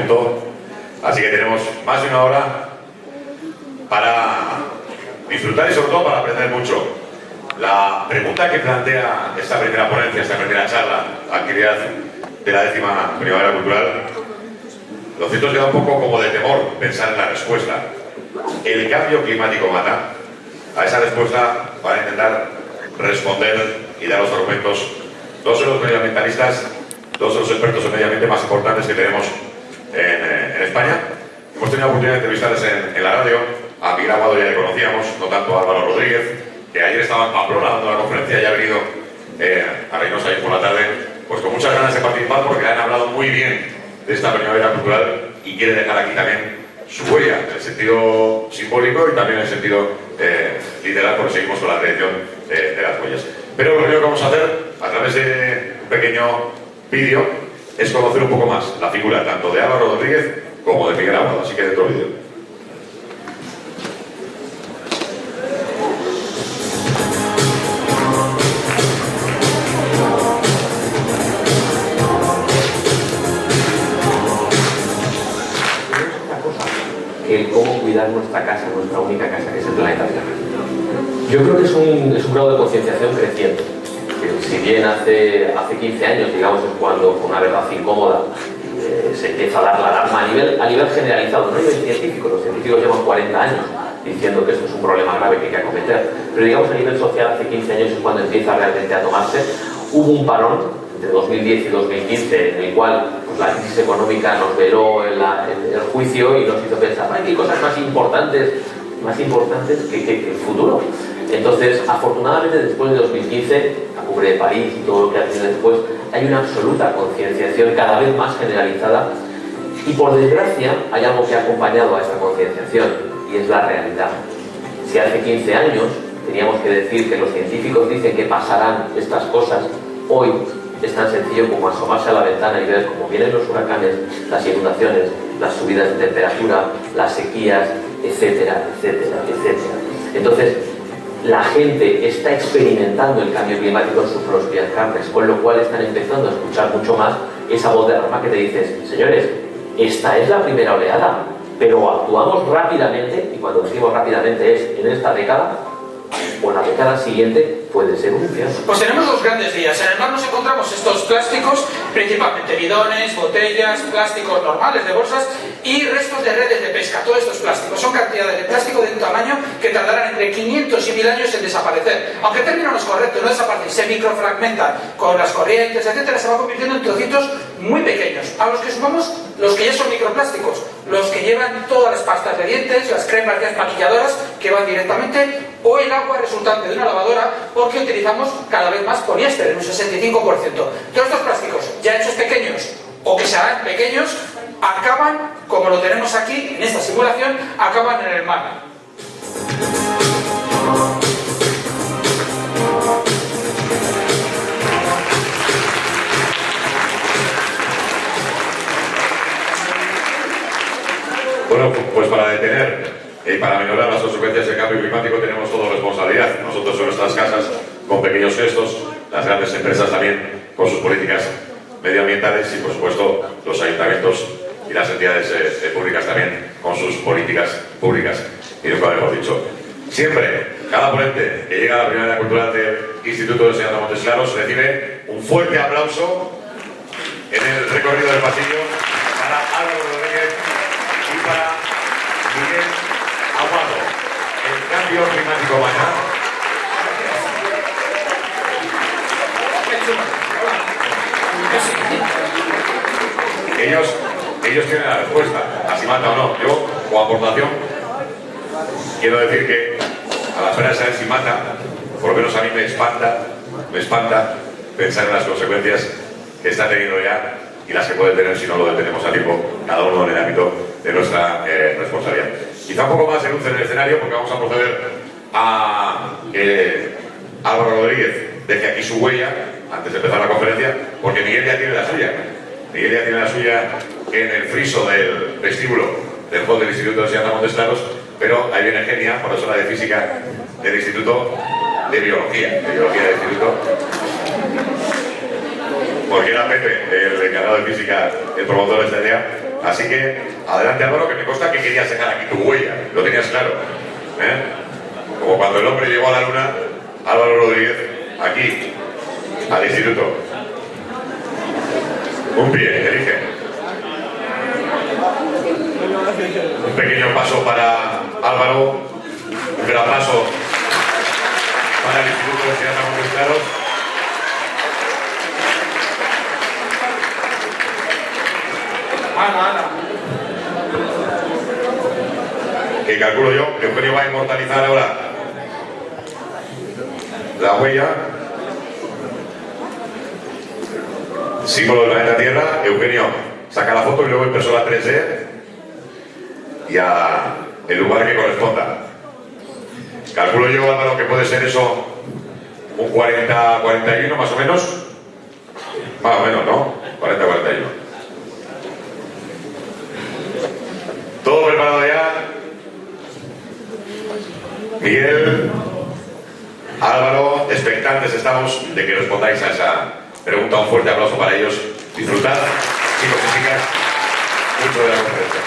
punto, así que tenemos más de una hora para disfrutar y sobre todo para aprender mucho. La pregunta que plantea esta primera ponencia, esta primera charla, actividad de la 10ª Primavera Cultural, lo cierto es que da un poco como de temor pensar en la respuesta. ¿El cambio climático mata? A esa respuesta van a intentar responder y dar los argumentos dos de los medioambientalistas, dos de los expertos en medio ambiente más importantes que tenemos en España. Hemos tenido la oportunidad de entrevistarles en la radio. A Miguel Aguado ya le conocíamos, no tanto a Álvaro Rodríguez, que ayer estaba en Pamplona dando la conferencia y ha venido a Reynosa ayer por la tarde, pues con muchas ganas de participar porque han hablado muy bien de esta Primavera Cultural y quiere dejar aquí también su huella, en el sentido simbólico y también en el sentido literal, porque seguimos con la tradición de las huellas. Pero lo primero que vamos a hacer, a través de un pequeño vídeo, es conocer un poco más la figura tanto de Álvaro Rodríguez como de Miguel Aguado, así que dentro del vídeo. El cómo cuidar nuestra casa, nuestra única casa, que es el planeta Tierra. Yo creo que es un grado de concienciación creciente. Si bien hace 15 años, digamos, es cuando, con una verdad incómoda, se empieza a dar la alarma a nivel generalizado, no a nivel científico. Los científicos llevan 40 años diciendo que esto es un problema grave que hay que acometer. Pero digamos a nivel social, hace 15 años es cuando empieza realmente a tomarse. Hubo un parón entre 2010 y 2015, en el cual pues, la crisis económica nos veló el juicio y nos hizo pensar que hay cosas más importantes que el futuro. Entonces, afortunadamente, después de 2015, la cumbre de París y todo lo que ha tenido después, hay una absoluta concienciación cada vez más generalizada y, por desgracia, hay algo que ha acompañado a esta concienciación y es la realidad. Si hace 15 años teníamos que decir que los científicos dicen que pasarán estas cosas, hoy es tan sencillo como asomarse a la ventana y ver cómo vienen los huracanes, las inundaciones, las subidas de temperatura, las sequías, etcétera, etcétera, etcétera. Entonces, la gente está experimentando el cambio climático en sus propias carnes, con lo cual están empezando a escuchar mucho más esa voz de alarma que te dices, señores, esta es la primera oleada, pero actuamos rápidamente, y cuando decimos rápidamente es en esta década, o en la década siguiente, puede ser un infierno. Pues tenemos dos grandes días. En el mar nos encontramos estos plásticos, principalmente bidones, botellas, plásticos normales de bolsas y restos de redes de pesca. Todos estos plásticos son cantidades de plástico de un tamaño que tardarán entre 500 y 1000 años en desaparecer. Aunque el término no es correcto, no desaparecen, se microfragmentan con las corrientes, etcétera, se van convirtiendo en trocitos muy pequeños, a los que sumamos los que ya son microplásticos, los que llevan todas las pastas de dientes, las cremas maquilladoras que van directamente, o el agua resultante de una lavadora, porque utilizamos cada vez más poliéster, en un 65%. Todos estos plásticos, ya hechos pequeños o que se harán pequeños, acaban, como lo tenemos aquí en esta simulación, acaban en el mar. Bueno, pues para detener y para minorar las consecuencias del cambio climático tenemos toda responsabilidad. Nosotros en nuestras casas, con pequeños gestos, las grandes empresas también con sus políticas medioambientales y, por supuesto, los ayuntamientos y las entidades públicas también con sus políticas públicas. Y nunca lo hemos dicho. Siempre, cada ponente que llega a la Primavera Cultural del Instituto de Enseñanza Montesclaros recibe un fuerte aplauso en el recorrido del pasillo para Álvaro Rodríguez y para Miguel Aguado. El cambio climático mañana. Ellos tienen la respuesta, así mata o no. Yo, como aportación, quiero decir que a la espera de saber si mata, por lo menos a mí me espanta pensar en las consecuencias que está teniendo ya y las que puede tener si no lo detenemos a tiempo, cada uno en el ámbito de nuestra responsabilidad. Quizá un poco más en luz en el escenario, porque vamos a proceder a Álvaro Rodríguez deje aquí su huella antes de empezar la conferencia, porque Miguel ya tiene la suya. Miguel ya tiene la suya en el friso del vestíbulo del hall del Instituto de Enseñanza Montesclaros, pero ahí viene Genia, profesora de física del Instituto de Biología del Instituto, porque era Pepe, el encargado de física, el promotor de esta idea, Así que, adelante Álvaro, que me consta que querías dejar aquí tu huella, lo tenías claro. Como cuando el hombre llegó a la luna, Álvaro Rodríguez, aquí, al instituto. Un pie, elige. Un pequeño paso para Álvaro, un gran paso para el Instituto de Ciudad Montes Claros. Que calculo yo que Eugenio va a inmortalizar ahora la huella. Símbolo del planeta Tierra. Eugenio saca la foto y luego impresora 3D y a el lugar que corresponda. Calculo yo, Álvaro, que puede ser eso un 40-41 más o menos. Más o menos, ¿no? 40-41. ¿Todo preparado ya? Miguel, Álvaro, expectantes estamos de que respondáis a esa pregunta. Un fuerte aplauso para ellos. Disfrutad, chicos y chicas, mucho de la conferencia.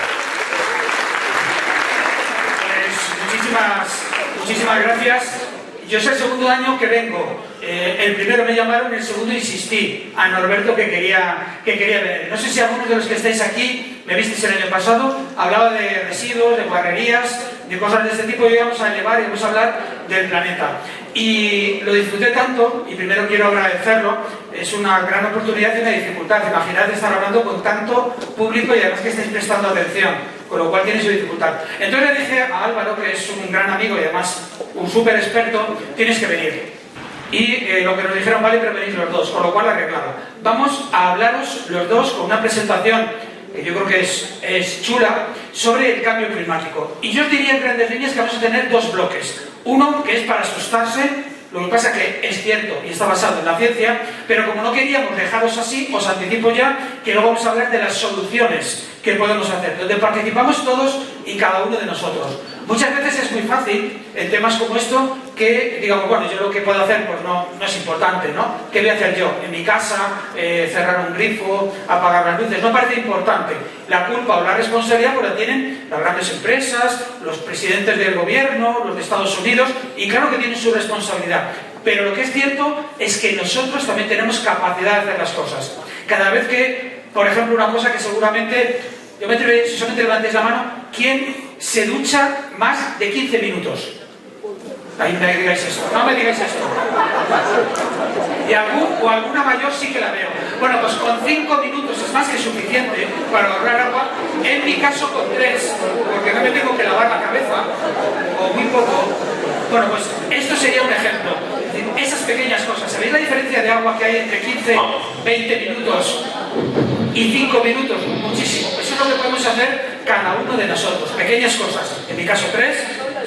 Pues muchísimas gracias. Yo es el segundo año que vengo. El primero me llamaron, el segundo insistí a Norberto que quería venir. No sé si algunos de los que estáis aquí me visteis el año pasado, hablaba de residuos, de guarrerías, de cosas de este tipo, y íbamos a elevar y vamos a hablar del planeta. Y lo disfruté tanto, y primero quiero agradecerlo, es una gran oportunidad y una dificultad. Imaginad estar hablando con tanto público y además que estáis prestando atención, con lo cual tiene su dificultad. Entonces le dije a Álvaro, que es un gran amigo y además un súper experto, tienes que venir. Y lo que nos dijeron, vale, pero venís los dos, con lo cual arreglado. Vamos a hablaros los dos con una presentación que yo creo que es chula, sobre el cambio climático. Y yo os diría en grandes líneas que vamos a tener dos bloques. Uno que es para asustarse, lo que pasa que es cierto y está basado en la ciencia, pero como no queríamos dejaros así, os anticipo ya que luego vamos a hablar de las soluciones que podemos hacer, donde participamos todos y cada uno de nosotros. Muchas veces es muy fácil en temas como esto que digamos, bueno, yo lo que puedo hacer pues no es importante, ¿no? ¿Qué voy a hacer yo? En mi casa, cerrar un grifo, apagar las luces, no parece importante. La culpa o la responsabilidad pues la tienen las grandes empresas, los presidentes del gobierno, los de Estados Unidos, y claro que tienen su responsabilidad. Pero lo que es cierto es que nosotros también tenemos capacidad de hacer las cosas. Cada vez que, por ejemplo, una cosa que seguramente, yo me atrevería, si solamente levantéis la mano, ¿quién se ducha más de 15 minutos? Ahí no me digáis esto, no me digáis esto. Y alguna mayor sí que la veo. Bueno, pues con 5 minutos es más que suficiente para ahorrar agua. En mi caso con 3, porque no me tengo que lavar la cabeza, o muy poco. Bueno, pues esto sería un ejemplo. Esas pequeñas cosas. ¿Sabéis la diferencia de agua que hay entre 15, 20 minutos y 5 minutos? Muchísimo. Eso es lo que podemos hacer cada uno de nosotros. Pequeñas cosas. En mi caso 3,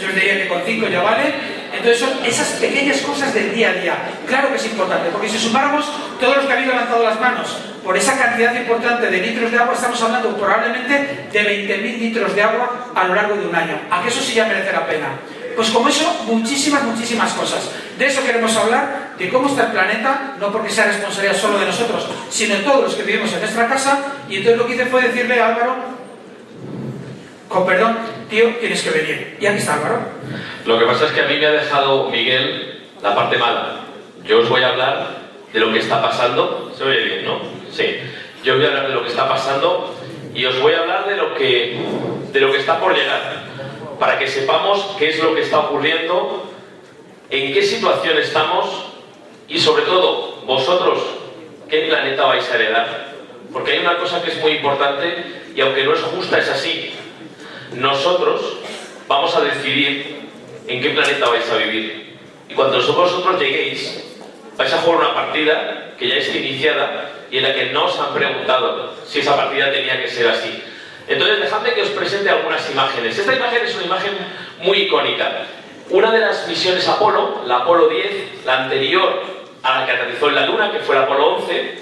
yo os diría que con 5 ya vale. Entonces son esas pequeñas cosas del día a día. Claro que es importante, porque si sumáramos todos los que habéis levantado las manos por esa cantidad importante de litros de agua, estamos hablando probablemente de 20.000 litros de agua a lo largo de un año. ¿A que eso sí ya merece la pena? Pues como eso, muchísimas cosas. De eso queremos hablar, de cómo está el planeta, no porque sea responsabilidad solo de nosotros, sino de todos los que vivimos en nuestra casa. Y entonces lo que hice fue decirle a Álvaro, con perdón, tío, tienes que venir. Y aquí está Álvaro. Lo que pasa es que a mí me ha dejado Miguel la parte mala. Yo os voy a hablar de lo que está pasando. ¿Se oye bien, no? Sí. Yo os voy a hablar de lo que está pasando y os voy a hablar de lo que está por llegar, para que sepamos qué es lo que está ocurriendo, en qué situación estamos y sobre todo, vosotros, qué planeta vais a heredar. Porque hay una cosa que es muy importante y aunque no es justa, es así. Nosotros vamos a decidir en qué planeta vais a vivir. Y cuando vosotros lleguéis, vais a jugar una partida que ya está iniciada y en la que no os han preguntado si esa partida tenía que ser así. Entonces, dejadme que os presente algunas imágenes. Esta imagen es una imagen muy icónica. Una de las misiones Apolo, la Apolo 10, la anterior a la que aterrizó en la Luna, que fue la Apolo 11,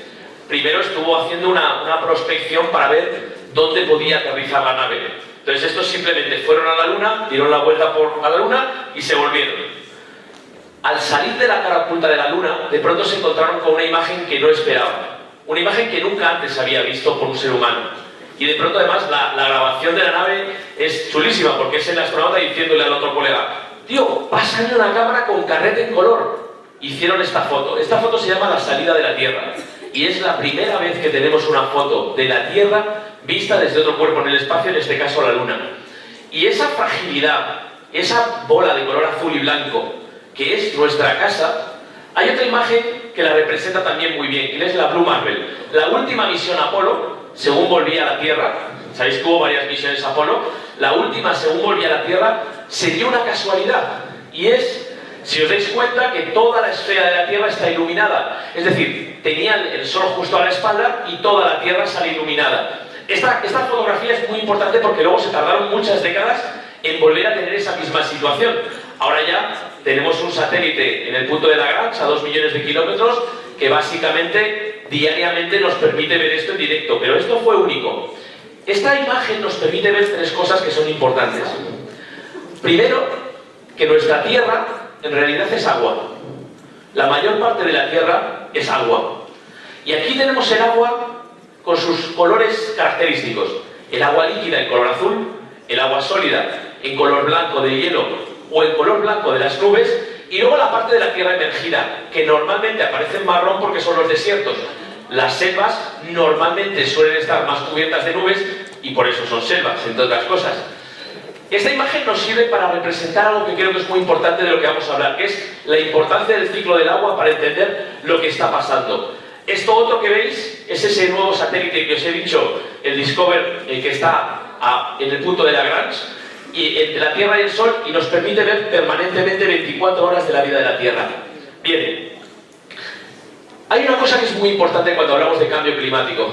primero estuvo haciendo una prospección para ver dónde podía aterrizar la nave. Entonces estos simplemente fueron a la Luna, dieron la vuelta a la Luna y se volvieron. Al salir de la cara oculta de la Luna, de pronto se encontraron con una imagen que no esperaban. Una imagen que nunca antes había visto por un ser humano. Y de pronto además la grabación de la nave es chulísima, porque es el astronauta diciéndole al otro colega: tío, pásame una cámara con carrete en color. Hicieron esta foto. Esta foto se llama La salida de la Tierra. Y es la primera vez que tenemos una foto de la Tierra vista desde otro cuerpo en el espacio, en este caso la Luna. Y esa fragilidad, esa bola de color azul y blanco, que es nuestra casa, hay otra imagen que la representa también muy bien, que es la Blue Marble. La última misión Apolo, según volvía a la Tierra, sabéis que hubo varias misiones Apolo, la última, según volvía a la Tierra, se dio una casualidad. Y es, si os dais cuenta, que toda la esfera de la Tierra está iluminada. Es decir, tenía el sol justo a la espalda y toda la Tierra sale iluminada. Esta fotografía es muy importante porque luego se tardaron muchas décadas en volver a tener esa misma situación. Ahora ya tenemos un satélite en el punto de Lagrange, a 2 millones de kilómetros, que básicamente diariamente nos permite ver esto en directo. Pero esto fue único. Esta imagen nos permite ver 3 cosas que son importantes. Primero, que nuestra Tierra en realidad es agua. La mayor parte de la Tierra es agua. Y aquí tenemos el agua con sus colores característicos. El agua líquida en color azul, el agua sólida en color blanco del hielo o en color blanco de las nubes, y luego la parte de la Tierra emergida, que normalmente aparece en marrón porque son los desiertos. Las selvas normalmente suelen estar más cubiertas de nubes y por eso son selvas, entre otras cosas. Esta imagen nos sirve para representar algo que creo que es muy importante de lo que vamos a hablar, que es la importancia del ciclo del agua para entender lo que está pasando. Esto otro que veis es ese nuevo satélite que os he dicho, el Discover, el que está en el punto de Lagrange, y entre la Tierra y el Sol, y nos permite ver permanentemente 24 horas de la vida de la Tierra. Bien, hay una cosa que es muy importante cuando hablamos de cambio climático,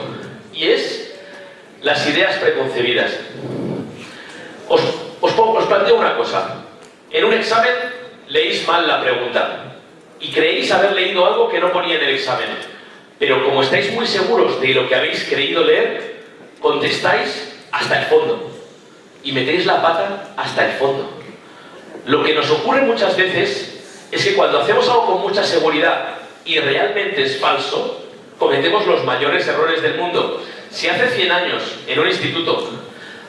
y es las ideas preconcebidas. Os planteo una cosa. En un examen leéis mal la pregunta y creéis haber leído algo que no ponía en el examen, pero como estáis muy seguros de lo que habéis creído leer, contestáis hasta el fondo y metéis la pata hasta el fondo. Lo que nos ocurre muchas veces es que cuando hacemos algo con mucha seguridad y realmente es falso, cometemos los mayores errores del mundo. Si hace 100 años en un instituto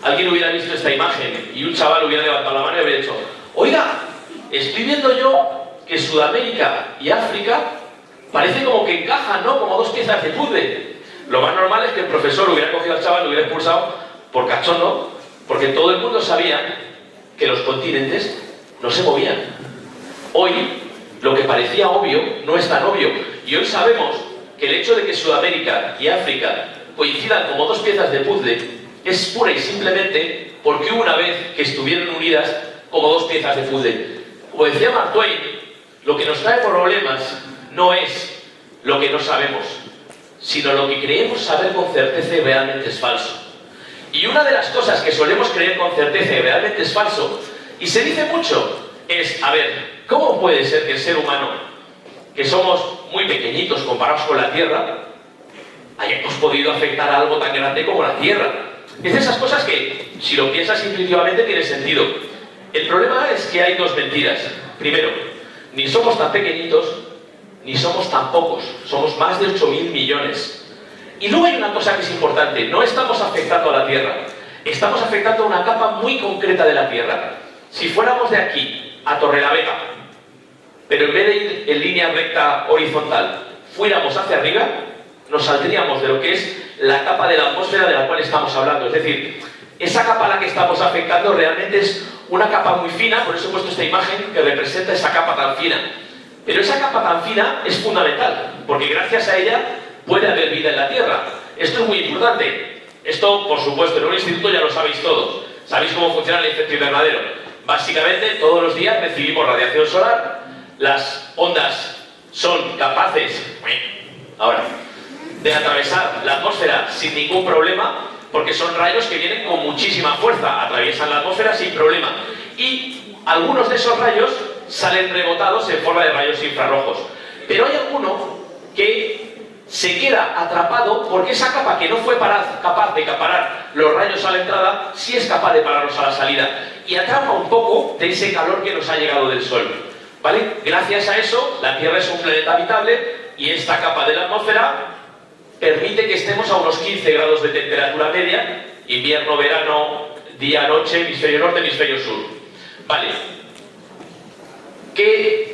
alguien hubiera visto esta imagen y un chaval hubiera levantado la mano y hubiera dicho: oiga, estoy viendo yo que Sudamérica y África parece como que encajan, ¿no? Como 2 piezas de puzzle. Lo más normal es que el profesor hubiera cogido al chaval y lo hubiera expulsado por cachondo, porque todo el mundo sabía que los continentes no se movían. Hoy, lo que parecía obvio no es tan obvio. Y hoy sabemos que el hecho de que Sudamérica y África coincidan como 2 piezas de puzzle es pura y simplemente porque hubo una vez que estuvieron unidas como 2 piezas de puzzle. Como decía Mark Twain, lo que nos trae problemas no es lo que no sabemos, sino lo que creemos saber con certeza y realmente es falso. Y una de las cosas que solemos creer con certeza y realmente es falso, y se dice mucho, es: a ver, ¿cómo puede ser que el ser humano, que somos muy pequeñitos comparados con la Tierra, hayamos podido afectar a algo tan grande como la Tierra? Es de esas cosas que, si lo piensas intuitivamente, tiene sentido. El problema es que hay 2 mentiras. Primero, ni somos tan pequeñitos, ni somos tan pocos. Somos más de 8.000 millones. Y luego hay una cosa que es importante. No estamos afectando a la Tierra. Estamos afectando a una capa muy concreta de la Tierra. Si fuéramos de aquí a Torrelavega, pero en vez de ir en línea recta horizontal, fuéramos hacia arriba, nos saldríamos de lo que es la capa de la atmósfera de la cual estamos hablando. Es decir, esa capa a la que estamos afectando realmente es una capa muy fina, por eso he puesto esta imagen que representa esa capa tan fina. Pero esa capa tan fina es fundamental, porque gracias a ella puede haber vida en la Tierra. Esto es muy importante. Esto, por supuesto, en un instituto ya lo sabéis todos. Sabéis cómo funciona el efecto invernadero. Básicamente, todos los días recibimos radiación solar, las ondas son capaces de atravesar la atmósfera sin ningún problema, porque son rayos que vienen con muchísima fuerza, atraviesan la atmósfera sin problema. Y algunos de esos rayos salen rebotados en forma de rayos infrarrojos. Pero hay alguno que se queda atrapado porque esa capa que no fue capaz de parar los rayos a la entrada, sí es capaz de pararlos a la salida. Y atrapa un poco de ese calor que nos ha llegado del Sol. ¿Vale? Gracias a eso, la Tierra es un planeta habitable y esta capa de la atmósfera permite que estemos a unos 15 grados de temperatura media, invierno, verano, día, noche, hemisferio norte, hemisferio sur. Vale.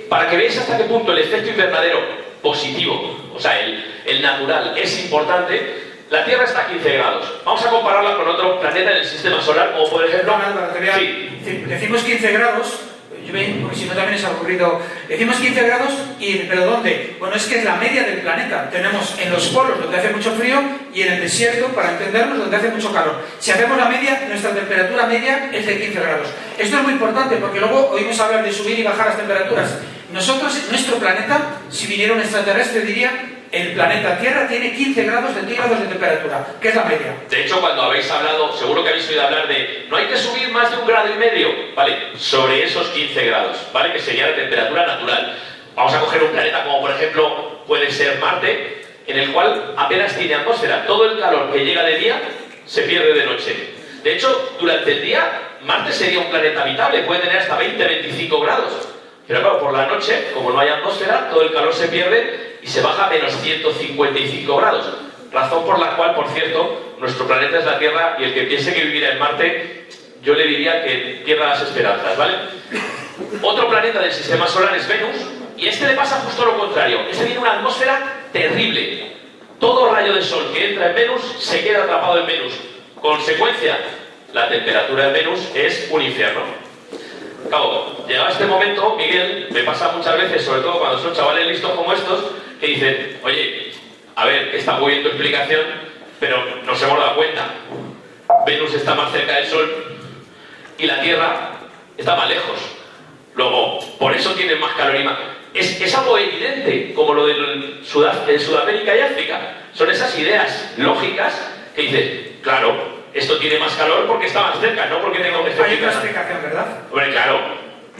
Para que veáis hasta qué punto el efecto invernadero positivo, o sea, el natural, es importante, la Tierra está a 15 grados. Vamos a compararla con otro planeta en el sistema solar, como por ejemplo... Decimos 15 grados, porque si no también es aburrido. Decimos 15 grados, ¿pero dónde? Bueno, es que es la media del planeta. Tenemos en los polos donde hace mucho frío y en el desierto, para entendernos, donde hace mucho calor. Si hacemos la media, nuestra temperatura media es de 15 grados. Esto es muy importante porque luego oímos hablar de subir y bajar las temperaturas. Nosotros, nuestro planeta, si viniera un extraterrestre, diría: el planeta Tierra tiene 15 grados centígrados de temperatura, que es la media. De hecho, cuando habéis hablado, seguro que habéis oído hablar de no hay que subir más de 1,5 grados, ¿vale? Sobre esos 15 grados, ¿vale? Que sería la temperatura natural. Vamos a coger un planeta como, por ejemplo, puede ser Marte, en el cual apenas tiene atmósfera. Todo el calor que llega de día se pierde de noche. De hecho, durante el día, Marte sería un planeta habitable, puede tener hasta 20-25 grados. Pero claro, por la noche, como no hay atmósfera, todo el calor se pierde y se baja a menos 155 grados. Razón por la cual, por cierto, nuestro planeta es la Tierra y el que piense que vivirá en Marte, yo le diría que pierda las esperanzas, ¿vale? Otro planeta del sistema solar es Venus, y este le pasa justo lo contrario. Este tiene una atmósfera terrible. Todo rayo de sol que entra en Venus se queda atrapado en Venus. Consecuencia, la temperatura en Venus es un infierno. Claro, llegado este momento, Miguel, me pasa muchas veces, sobre todo cuando son chavales listos como estos, que dicen: oye, a ver, está muy bien tu explicación, pero nos hemos dado cuenta. Venus está más cerca del Sol y la Tierra está más lejos. Luego, por eso tienen más calor y más... Es algo evidente, como lo de Sudamérica y África. Son esas ideas lógicas que dices: claro, esto tiene más calor porque está más cerca, no porque tengo que... Hay otra explicación, ¿verdad? Hombre, claro.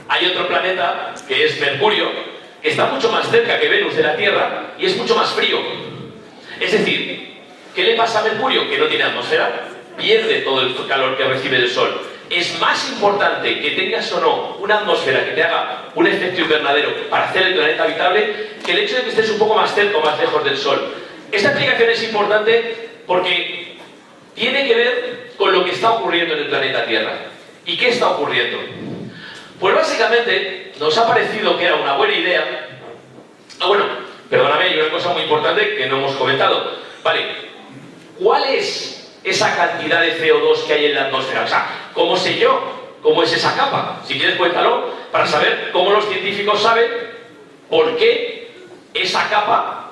Hay otro planeta, que es Mercurio, que está mucho más cerca que Venus de la Tierra y es mucho más frío. Es decir, ¿qué le pasa a Mercurio? Que no tiene atmósfera, pierde todo el calor que recibe del Sol. Es más importante que tengas o no una atmósfera que te haga un efecto invernadero para hacer el planeta habitable que el hecho de que estés un poco más cerca o más lejos del Sol. Esta explicación es importante porque tiene que ver con lo que está ocurriendo en el planeta Tierra. ¿Y qué está ocurriendo? Pues básicamente nos ha parecido que era una buena idea... bueno, perdóname, hay una cosa muy importante que no hemos comentado. Vale, ¿cuál es esa cantidad de CO2 que hay en la atmósfera? O sea, ¿cómo sé yo cómo es esa capa? Si quieres, cuéntalo, para saber cómo los científicos saben por qué esa capa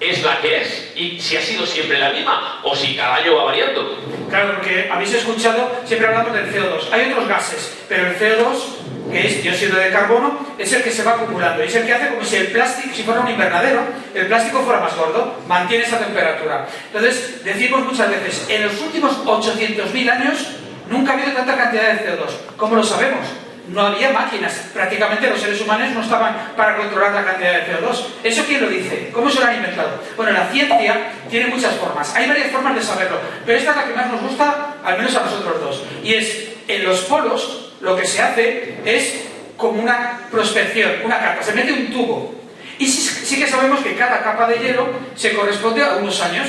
es la que es, y si ha sido siempre la misma, o si cada año va variando. Claro, porque habéis escuchado, siempre hablamos del CO2. Hay otros gases, pero el CO2, que es dióxido de carbono, es el que se va acumulando, y es el que hace como si el plástico, si fuera un invernadero, el plástico fuera más gordo, mantiene esa temperatura. Entonces, decimos muchas veces, en los últimos 800.000 años, nunca ha habido tanta cantidad de CO2. ¿Cómo lo sabemos? No había máquinas, prácticamente los seres humanos no estaban para controlar la cantidad de CO2. ¿Eso quién lo dice? ¿Cómo se lo han inventado? Bueno, la ciencia tiene muchas formas, hay varias formas de saberlo, pero esta es la que más nos gusta, al menos a nosotros dos, y es, en los polos, lo que se hace es como una prospección, una capa, se mete un tubo, y sí que sabemos que cada capa de hielo se corresponde a unos años,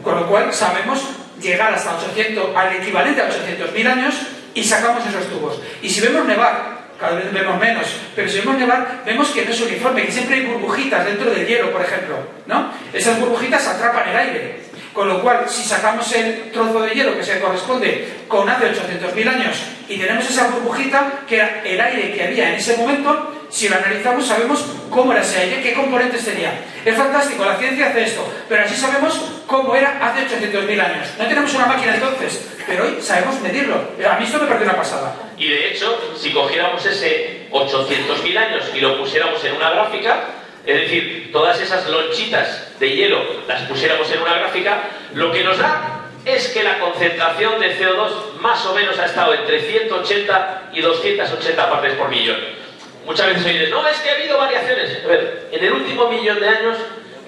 con lo cual sabemos llegar hasta 800, al equivalente a 800.000 años, y sacamos esos tubos. Y si vemos nevar, cada vez vemos menos, pero si vemos nevar, vemos que no es uniforme, que siempre hay burbujitas dentro del hielo, por ejemplo, ¿no? Esas burbujitas atrapan el aire, con lo cual, si sacamos el trozo de hielo que se corresponde con hace 800.000 años y tenemos esa burbujita, que era el aire que había en ese momento, si lo analizamos sabemos cómo era ese aire, qué componentes tenía. Es fantástico, la ciencia hace esto, pero así sabemos cómo era hace 800.000 años. No tenemos una máquina entonces, pero hoy sabemos medirlo. A mí esto me parece una pasada. Y de hecho, si cogiéramos ese 800.000 años y lo pusiéramos en una gráfica, es decir, todas esas lonchitas de hielo las pusiéramos en una gráfica, lo que nos da es que la concentración de CO2 más o menos ha estado entre 180 y 280 partes por millón. Muchas veces oís, no, es que ha habido variaciones. A ver, en el último millón de años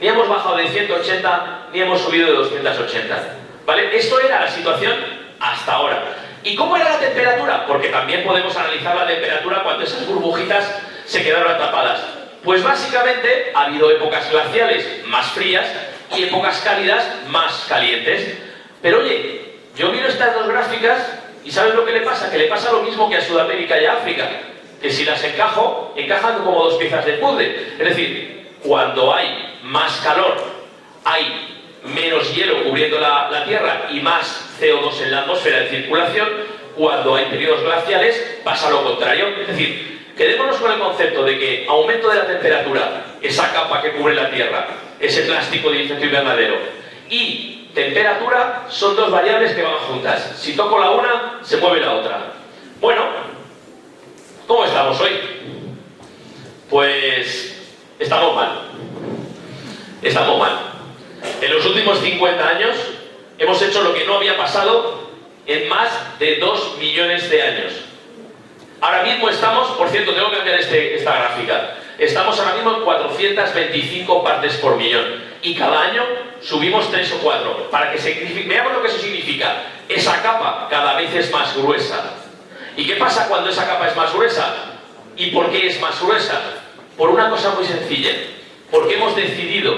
ni hemos bajado de 180 ni hemos subido de 280. ¿Vale? Esto era la situación hasta ahora. ¿Y cómo era la temperatura? Porque también podemos analizar la temperatura cuando esas burbujitas se quedaron atrapadas. Pues básicamente ha habido épocas glaciales más frías y épocas cálidas más calientes. Pero oye, yo miro estas dos gráficas y ¿sabes lo que le pasa? Que le pasa lo mismo que a Sudamérica y a África, que si las encajo, encajan como dos piezas de puzzle. Es decir, cuando hay más calor, hay menos hielo cubriendo la Tierra y más CO2 en la atmósfera en circulación. Cuando hay periodos glaciales pasa lo contrario. Es decir, quedémonos con el concepto de que aumento de la temperatura, esa capa que cubre la Tierra, ese plástico de efecto invernadero, y temperatura son dos variables que van juntas. Si toco la una, se mueve la otra. Bueno, ¿cómo estamos hoy? Pues estamos mal. Estamos mal. En los últimos 50 años hemos hecho lo que no había pasado en más de 2 millones de años. Ahora mismo estamos, por cierto, tengo que cambiar esta gráfica, estamos ahora mismo en 425 partes por millón y cada año subimos 3 o 4. Para que veamos lo que eso significa. Esa capa cada vez es más gruesa. ¿Y qué pasa cuando esa capa es más gruesa? ¿Y por qué es más gruesa? Por una cosa muy sencilla. Porque hemos decidido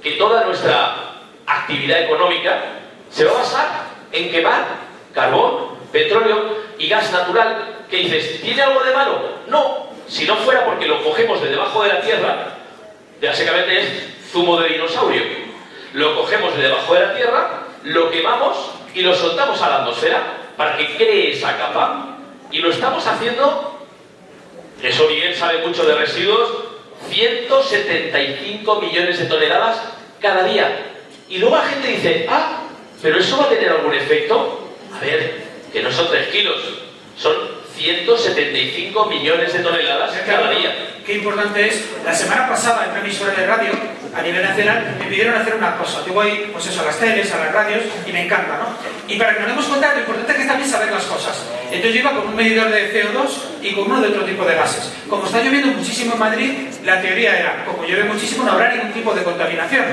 que toda nuestra actividad económica se va a basar en quemar carbón, petróleo y gas natural. ¿Qué dices? ¿Tiene algo de malo? No. Si no fuera porque lo cogemos de debajo de la tierra, básicamente es zumo de dinosaurio. Lo cogemos de debajo de la tierra, lo quemamos y lo soltamos a la atmósfera para que cree esa capa. Y lo estamos haciendo, eso Miguel sabe mucho de residuos, 175 millones de toneladas cada día. Y luego la gente dice, ah, pero eso va a tener algún efecto. A ver, que no son 3 kilos, son 175 millones de toneladas cada día. Qué importante es. La semana pasada en una emisora de radio a nivel nacional me pidieron hacer una cosa. Yo voy, pues eso, a las teles, a las radios y me encanta, ¿no? Y para que nos demos cuenta, lo importante es que también saber las cosas. Entonces yo iba con un medidor de CO2 y con uno de otro tipo de gases. Como está lloviendo muchísimo en Madrid, la teoría era, como llueve muchísimo, no habrá ningún tipo de contaminación,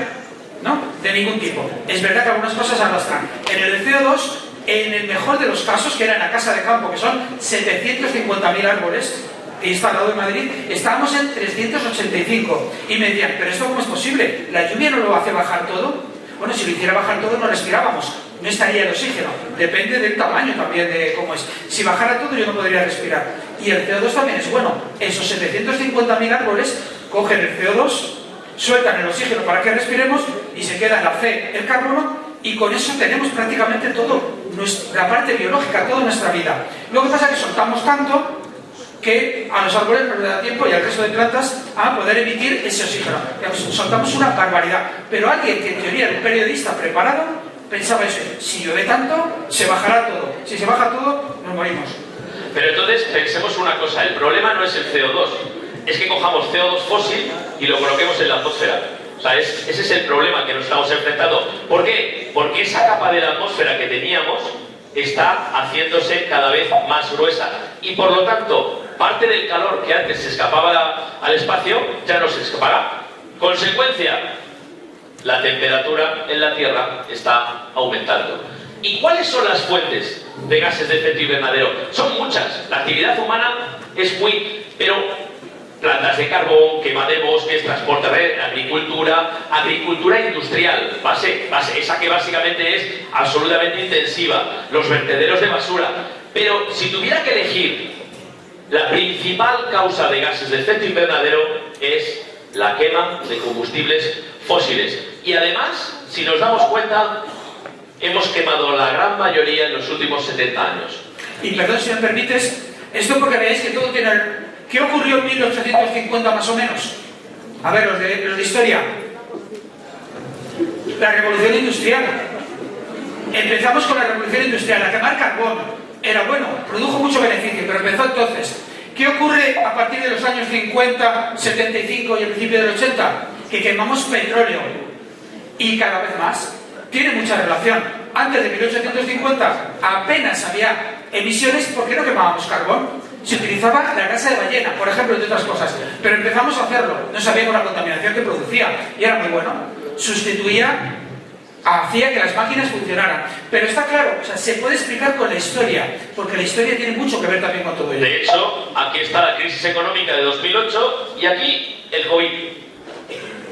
¿no? De ningún tipo. Es verdad que algunas cosas arrastran. En el CO2, en el mejor de los casos, que era en la casa de campo, que son 750.000 árboles, que está al lado de Madrid, estábamos en 385. Y me decían, ¿pero esto cómo es posible? ¿La lluvia no lo hace bajar todo? Bueno, si lo hiciera bajar todo no respirábamos, no estaría el oxígeno. Depende del tamaño también de cómo es. Si bajara todo yo no podría respirar. Y el CO2 también es bueno. Esos 750.000 árboles cogen el CO2, sueltan el oxígeno para que respiremos y se queda en la C el carbono, y con eso tenemos prácticamente todo, la parte biológica, toda nuestra vida. Lo que pasa es que soltamos tanto que a los árboles no les da tiempo y al resto de plantas a poder emitir ese oxígeno. Soltamos una barbaridad. Pero alguien que en teoría era un periodista preparado pensaba eso: si llueve tanto, se bajará todo. Si se baja todo, nos morimos. Pero entonces pensemos una cosa, el problema no es el CO2, es que cojamos CO2 fósil y lo coloquemos en la atmósfera. O sea, ese es el problema que nos estamos enfrentando. ¿Por qué? Porque esa capa de la atmósfera que teníamos está haciéndose cada vez más gruesa y por lo tanto parte del calor que antes se escapaba al espacio ya no se escapará. Consecuencia, la temperatura en la Tierra está aumentando. ¿Y cuáles son las fuentes de gases de efecto invernadero? Son muchas. La actividad humana es pero plantas de carbón, quema de bosques, transporte, agricultura industrial, esa que básicamente es absolutamente intensiva, los vertederos de basura. Pero si tuviera que elegir, la principal causa de gases de efecto invernadero es la quema de combustibles fósiles. Y además, si nos damos cuenta, hemos quemado la gran mayoría en los últimos 70 años. Y perdón si me permites, esto porque veáis que todo tiene... ¿Qué ocurrió en 1850 más o menos? A ver, los de historia. La revolución industrial. Empezamos con la revolución industrial, a quemar carbón. Era bueno, produjo mucho beneficio, pero empezó entonces. ¿Qué ocurre a partir de los años 50, 75 y el principio del 80? Que quemamos petróleo. Y cada vez más. Tiene mucha relación. Antes de 1850 apenas había emisiones porque no quemábamos carbón. Se utilizaba la grasa de ballena, por ejemplo, entre otras cosas. Pero empezamos a hacerlo. No sabíamos la contaminación que producía. Y era muy bueno. Sustituía, hacía que las máquinas funcionaran. Pero está claro, o sea, se puede explicar con la historia, porque la historia tiene mucho que ver también con todo ello. De hecho, aquí está la crisis económica de 2008 y aquí el COVID.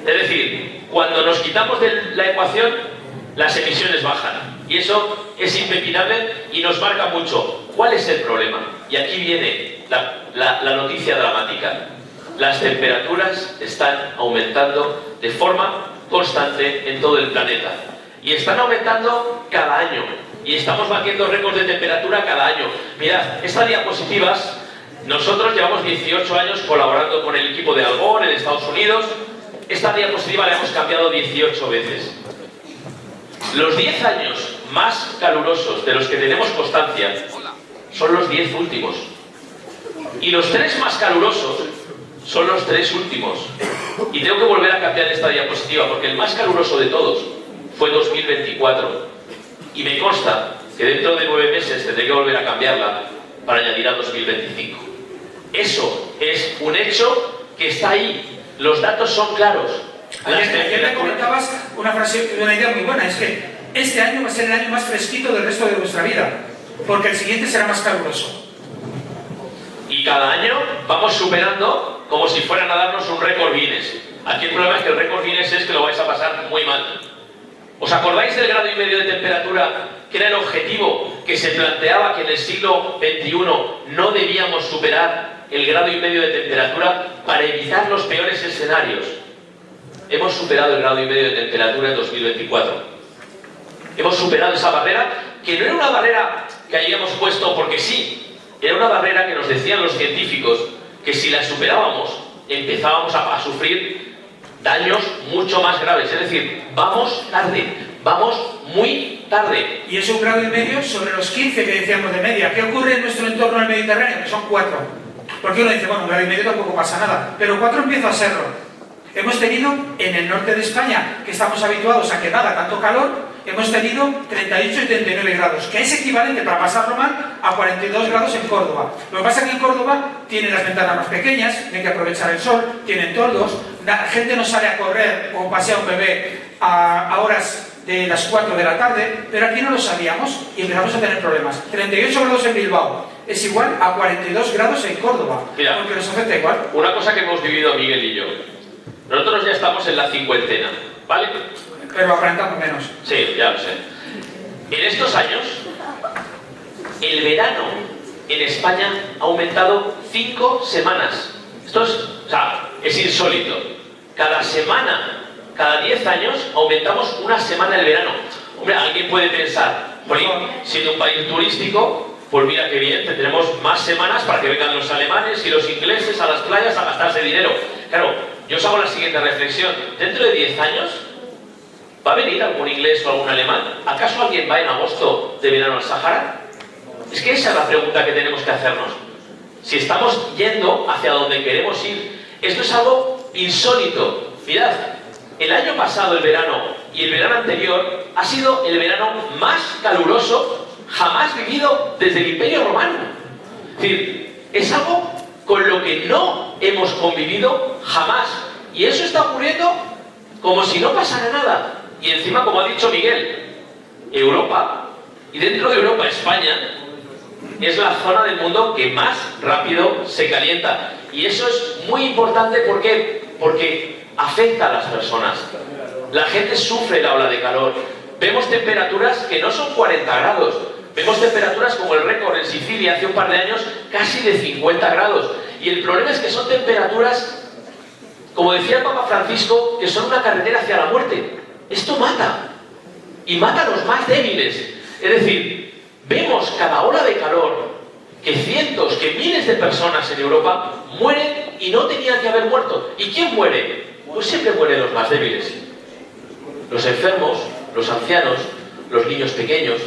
Es decir, Cuando nos quitamos de la ecuación, las emisiones bajan. Y eso es impepinable y nos marca mucho. ¿Cuál es el problema? Y aquí viene la noticia dramática. Las temperaturas están aumentando de forma constante en todo el planeta. Y están aumentando cada año. Y estamos batiendo récords de temperatura cada año. Mirad, estas diapositivas, nosotros llevamos 18 años colaborando con el equipo de Al Gore en Estados Unidos. Esta diapositiva la hemos cambiado 18 veces. Los 10 años más calurosos de los que tenemos constancia son los 10 últimos. Y los 3 más calurosos son los 3 últimos. Y tengo que volver a cambiar esta diapositiva porque el más caluroso de todos fue 2024. Y me consta que dentro de 9 meses tendré que volver a cambiarla para añadir a 2025. Eso es un hecho que está ahí. Los datos son claros. Ayer me comentabas una idea muy buena, es que este año va a ser el año más fresquito del resto de nuestra vida, porque el siguiente será más caluroso. Y cada año vamos superando como si fueran a darnos un récord Guinness. Aquí el problema es que el récord Guinness es que lo vais a pasar muy mal. ¿Os acordáis del 1,5 grados de temperatura que era el objetivo que se planteaba que en el siglo XXI no debíamos superar el 1,5 grados de temperatura para evitar los peores escenarios? Hemos superado el 1,5 grados de temperatura en 2024. Hemos superado esa barrera, que no era una barrera que hayamos puesto porque sí, era una barrera que nos decían los científicos que si la superábamos empezábamos a sufrir daños mucho más graves. Es decir, vamos tarde, vamos muy tarde. Y es 1,5 grados sobre los 15 que decíamos de media. ¿Qué ocurre en nuestro entorno al Mediterráneo? Que son 4. Porque uno dice, bueno, 1,5 grados tampoco pasa nada, pero 4 empieza a serlo. Hemos tenido en el norte de España, que estamos habituados a que no haga tanto calor, hemos tenido 38 y 39 grados, que es equivalente, para pasarlo mal, a 42 grados en Córdoba. Lo que pasa es que en Córdoba tienen las ventanas más pequeñas, hay que aprovechar el sol, tienen toldos, la gente no sale a correr o pasea un bebé a horas de las 4 de la tarde, pero aquí no lo sabíamos y empezamos a tener problemas. 38 grados en Bilbao es igual a 42 grados en Córdoba. Mira, porque nos afecta igual. Una cosa que hemos vivido Miguel y yo. Nosotros ya estamos en la cincuentena, ¿vale? Pero aparentamos menos. Sí, ya lo sé. En estos años, el verano en España ha aumentado 5 semanas. Esto es insólito. Cada semana, cada 10 años, aumentamos una semana el verano. Hombre, alguien puede pensar, siendo un país turístico, pues mira qué bien, tendremos más semanas para que vengan los alemanes y los ingleses a las playas a gastarse dinero. Claro, yo os hago la siguiente reflexión. Dentro de 10 años, ¿va a venir algún inglés o algún alemán? ¿Acaso alguien va en agosto de verano al Sahara? Es que esa es la pregunta que tenemos que hacernos. Si estamos yendo hacia donde queremos ir, esto es algo insólito. Mirad, el año pasado, el verano, y el verano anterior, ha sido el verano más caluroso jamás vivido desde el Imperio Romano. Es decir, es algo con lo que no hemos convivido jamás. Y eso está ocurriendo como si no pasara nada. Y encima, como ha dicho Miguel, Europa, y dentro de Europa, España, es la zona del mundo que más rápido se calienta. Y eso es muy importante, ¿por qué? Porque afecta a las personas. La gente sufre la ola de calor. Vemos temperaturas que no son 40 grados. Vemos temperaturas como el récord en Sicilia hace un par de años, casi de 50 grados. Y el problema es que son temperaturas, como decía el Papa Francisco, que son una carretera hacia la muerte. Esto mata. Y mata a los más débiles. Es decir, vemos cada ola de calor que cientos, que miles de personas en Europa mueren y no tenían que haber muerto. ¿Y quién muere? Pues siempre mueren los más débiles. Los enfermos, los ancianos, los niños pequeños.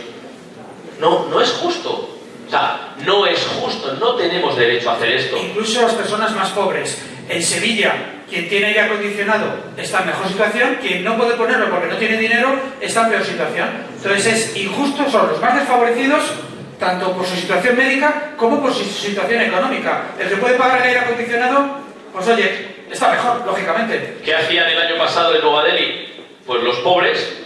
No es justo. O sea, no es justo, no tenemos derecho a hacer esto. Incluso las personas más pobres. En Sevilla, quien tiene aire acondicionado está en mejor situación, quien no puede ponerlo porque no tiene dinero está en peor situación. Entonces es injusto, son los más desfavorecidos, tanto por su situación médica como por su situación económica. El que puede pagar el aire acondicionado, pues oye, está mejor, lógicamente. ¿Qué hacían el año pasado en Nueva Delhi? Pues los pobres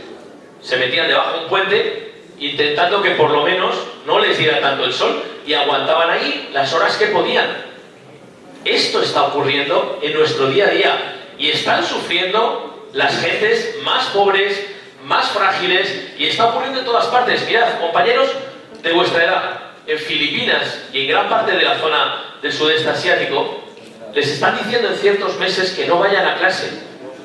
se metían debajo de un puente intentando que por lo menos no les diera tanto el sol y aguantaban ahí las horas que podían. Esto está ocurriendo en nuestro día a día y están sufriendo las gentes más pobres, más frágiles, y está ocurriendo en todas partes. Mirad, compañeros de vuestra edad, en Filipinas y en gran parte de la zona del sudeste asiático, les están diciendo en ciertos meses que no vayan a clase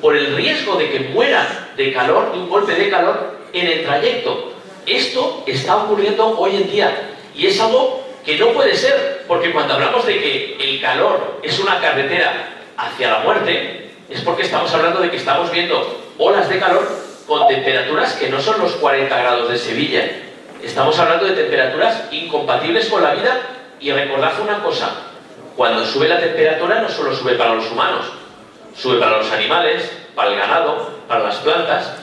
por el riesgo de que mueran de calor, de un golpe de calor en el trayecto. Esto está ocurriendo hoy en día y es algo que no puede ser, porque cuando hablamos de que el calor es una carretera hacia la muerte, es porque estamos hablando de que estamos viendo olas de calor con temperaturas que no son los 40 grados de Sevilla. Estamos hablando de temperaturas incompatibles con la vida. Y recordad una cosa, cuando sube la temperatura no solo sube para los humanos, sube para los animales, para el ganado, para las plantas.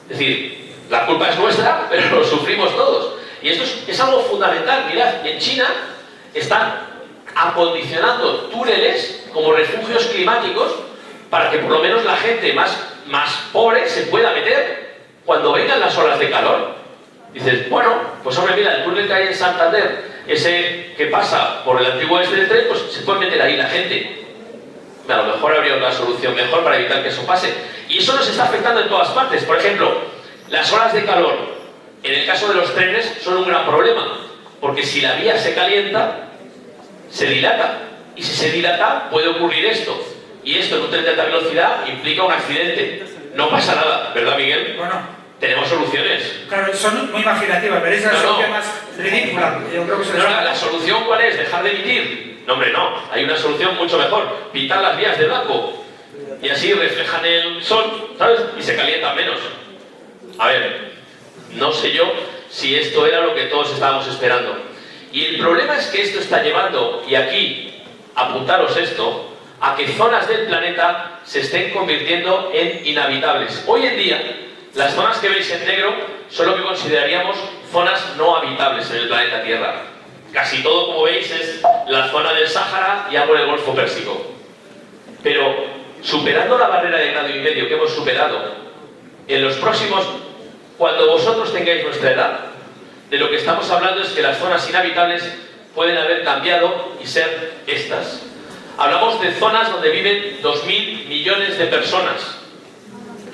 Es decir, la culpa es nuestra, pero lo sufrimos todos. Y esto es algo fundamental. Mirad, en China están acondicionando túneles como refugios climáticos para que por lo menos la gente más pobre se pueda meter cuando vengan las olas de calor. Dices, bueno, pues hombre, mira, el túnel que hay en Santander, ese que pasa por el antiguo este del tren, pues se puede meter ahí la gente. A lo mejor habría una solución mejor para evitar que eso pase. Y eso nos está afectando en todas partes. Por ejemplo, las olas de calor, en el caso de los trenes, son un gran problema. Porque si la vía se calienta, se dilata. Y si se dilata, puede ocurrir esto. Y esto en un tren de alta velocidad implica un accidente. No pasa nada, ¿verdad, Miguel? Bueno. Tenemos soluciones. Claro, son muy imaginativas, pero esa es la solución más ridícula. Yo creo que se ¿La solución cuál es? ¿Dejar de emitir? No, hombre, no. Hay una solución mucho mejor. Pintar las vías de blanco. Y así reflejan el sol, ¿sabes? Y se calientan menos. A ver, no sé yo si esto era lo que todos estábamos esperando. Y el problema es que esto está llevando, y aquí, apuntaros esto, a que zonas del planeta se estén convirtiendo en inhabitables. Hoy en día, las zonas que veis en negro son lo que consideraríamos zonas no habitables en el planeta Tierra. Casi todo, como veis, es la zona del Sáhara y algo del Golfo Pérsico. Pero, superando la barrera de 1,5 grados que hemos superado, en los próximos, cuando vosotros tengáis nuestra edad, de lo que estamos hablando es que las zonas inhabitables pueden haber cambiado y ser estas. Hablamos de zonas donde viven 2.000 millones de personas,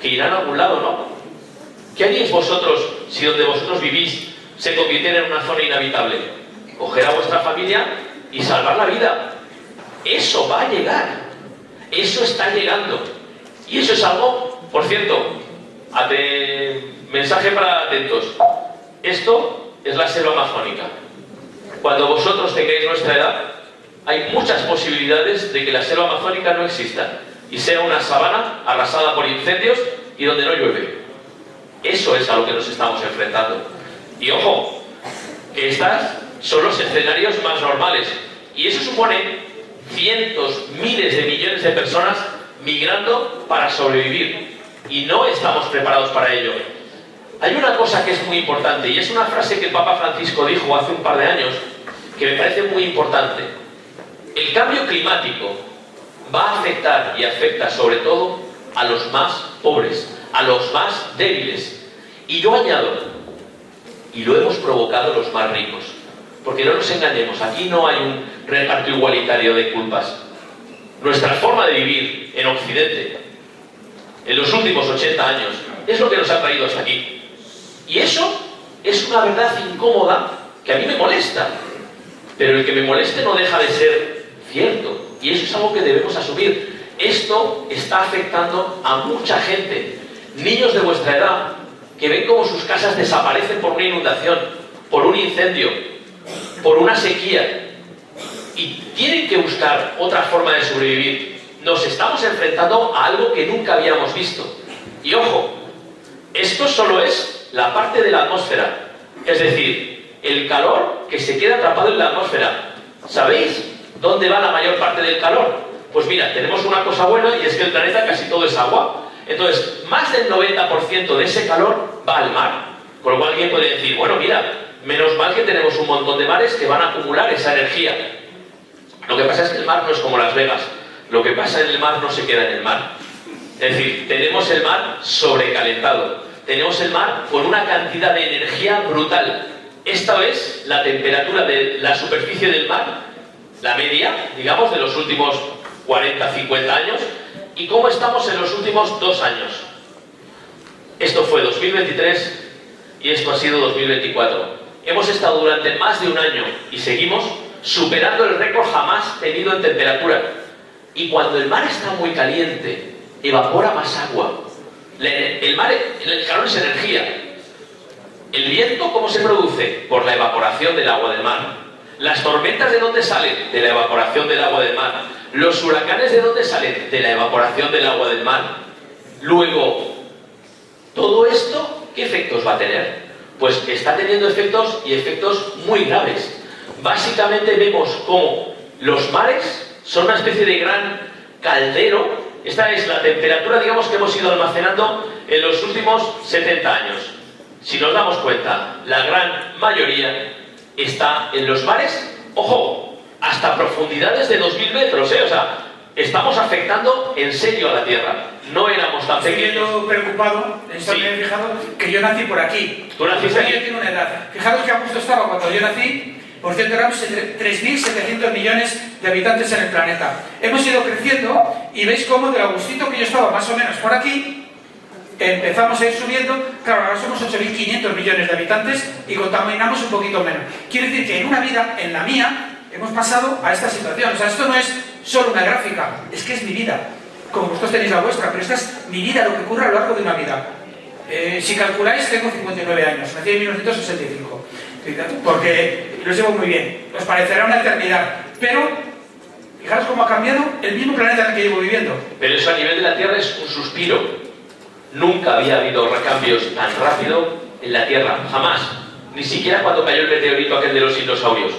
que irán a algún lado, ¿no? ¿Qué haríais vosotros si donde vosotros vivís se convirtiera en una zona inhabitable? Coger a vuestra familia y salvar la vida. Eso va a llegar. Eso está llegando. Y eso es algo, por cierto, mensaje para atentos. Esto es la selva amazónica. Cuando vosotros tengáis nuestra edad, hay muchas posibilidades de que la selva amazónica no exista y sea una sabana arrasada por incendios y donde no llueve. Eso es a lo que nos estamos enfrentando. Y ojo, que estas son los escenarios más normales. Y eso supone cientos, miles de millones de personas migrando para sobrevivir. Y no estamos preparados para ello. Hay una cosa que es muy importante, y es una frase que el Papa Francisco dijo hace un par de años, que me parece muy importante. El cambio climático va a afectar y afecta sobre todo a los más pobres, a los más débiles. Y yo añado, y lo hemos provocado los más ricos. Porque no nos engañemos, aquí no hay un reparto igualitario de culpas. Nuestra forma de vivir en Occidente, en los últimos 80 años, es lo que nos ha traído hasta aquí. Y eso es una verdad incómoda que a mí me molesta. Pero el que me moleste no deja de ser cierto. Y eso es algo que debemos asumir. Esto está afectando a mucha gente. Niños de vuestra edad que ven cómo sus casas desaparecen por una inundación, por un incendio, por una sequía, y tienen que buscar otra forma de sobrevivir. Nos estamos enfrentando a algo que nunca habíamos visto. Y ojo, esto solo es la parte de la atmósfera, es decir, el calor que se queda atrapado en la atmósfera. ¿Sabéis dónde va la mayor parte del calor? Pues mira, tenemos una cosa buena y es que el planeta casi todo es agua. Entonces, más del 90% de ese calor va al mar. Con lo cual alguien puede decir, bueno, mira, menos mal que tenemos un montón de mares que van a acumular esa energía. Lo que pasa es que el mar no es como Las Vegas. Lo que pasa en el mar no se queda en el mar. Es decir, tenemos el mar sobrecalentado. Tenemos el mar con una cantidad de energía brutal. Esta es la temperatura de la superficie del mar, la media, digamos, de los últimos 40, 50 años. ¿Y cómo estamos en los últimos 2 años? 2023 y esto ha sido 2024. Hemos estado durante más de un año y seguimos superando el récord jamás tenido en temperatura. Y cuando el mar está muy caliente, evapora más agua. El calor es energía. ¿El viento cómo se produce? Por la evaporación del agua del mar. ¿Las tormentas de dónde salen? De la evaporación del agua del mar. ¿Los huracanes de dónde salen? De la evaporación del agua del mar. Luego, ¿todo esto qué efectos va a tener? Pues está teniendo efectos y efectos muy graves. Básicamente vemos cómo los mares son una especie de gran caldero. Esta es la temperatura, digamos, que hemos ido almacenando en los últimos 70 años. Si nos damos cuenta, la gran mayoría está en los mares, ojo, hasta profundidades de 2000 metros, O sea, estamos afectando en serio a la Tierra. No éramos tan pequeños. Estoy preocupado, Sí. me he fijado que yo nací por aquí. Tú naciste aquí. Yo tengo una edad. Fijaros que a gusto estaba cuando yo nací. Por cierto, éramos 3.700 millones de habitantes en el planeta. Hemos ido creciendo y veis cómo del Agustito que yo estaba más o menos por aquí, empezamos a ir subiendo. Claro, ahora somos 8.500 millones de habitantes y contaminamos un poquito menos. Quiere decir que en una vida, en la mía, hemos pasado a esta situación. O sea, esto no es solo una gráfica, es que es mi vida. Como vosotros tenéis la vuestra, pero esta es mi vida, lo que ocurre a lo largo de una vida. Si calculáis, tengo 59 años, nací en 1965. Porque los llevo muy bien. Os parecerá una eternidad. Pero, fijaros cómo ha cambiado el mismo planeta en el que llevo viviendo. Pero eso a nivel de la Tierra es un suspiro. Nunca había habido recambios tan rápido en la Tierra, jamás. Ni siquiera cuando cayó el meteorito aquel de los dinosaurios.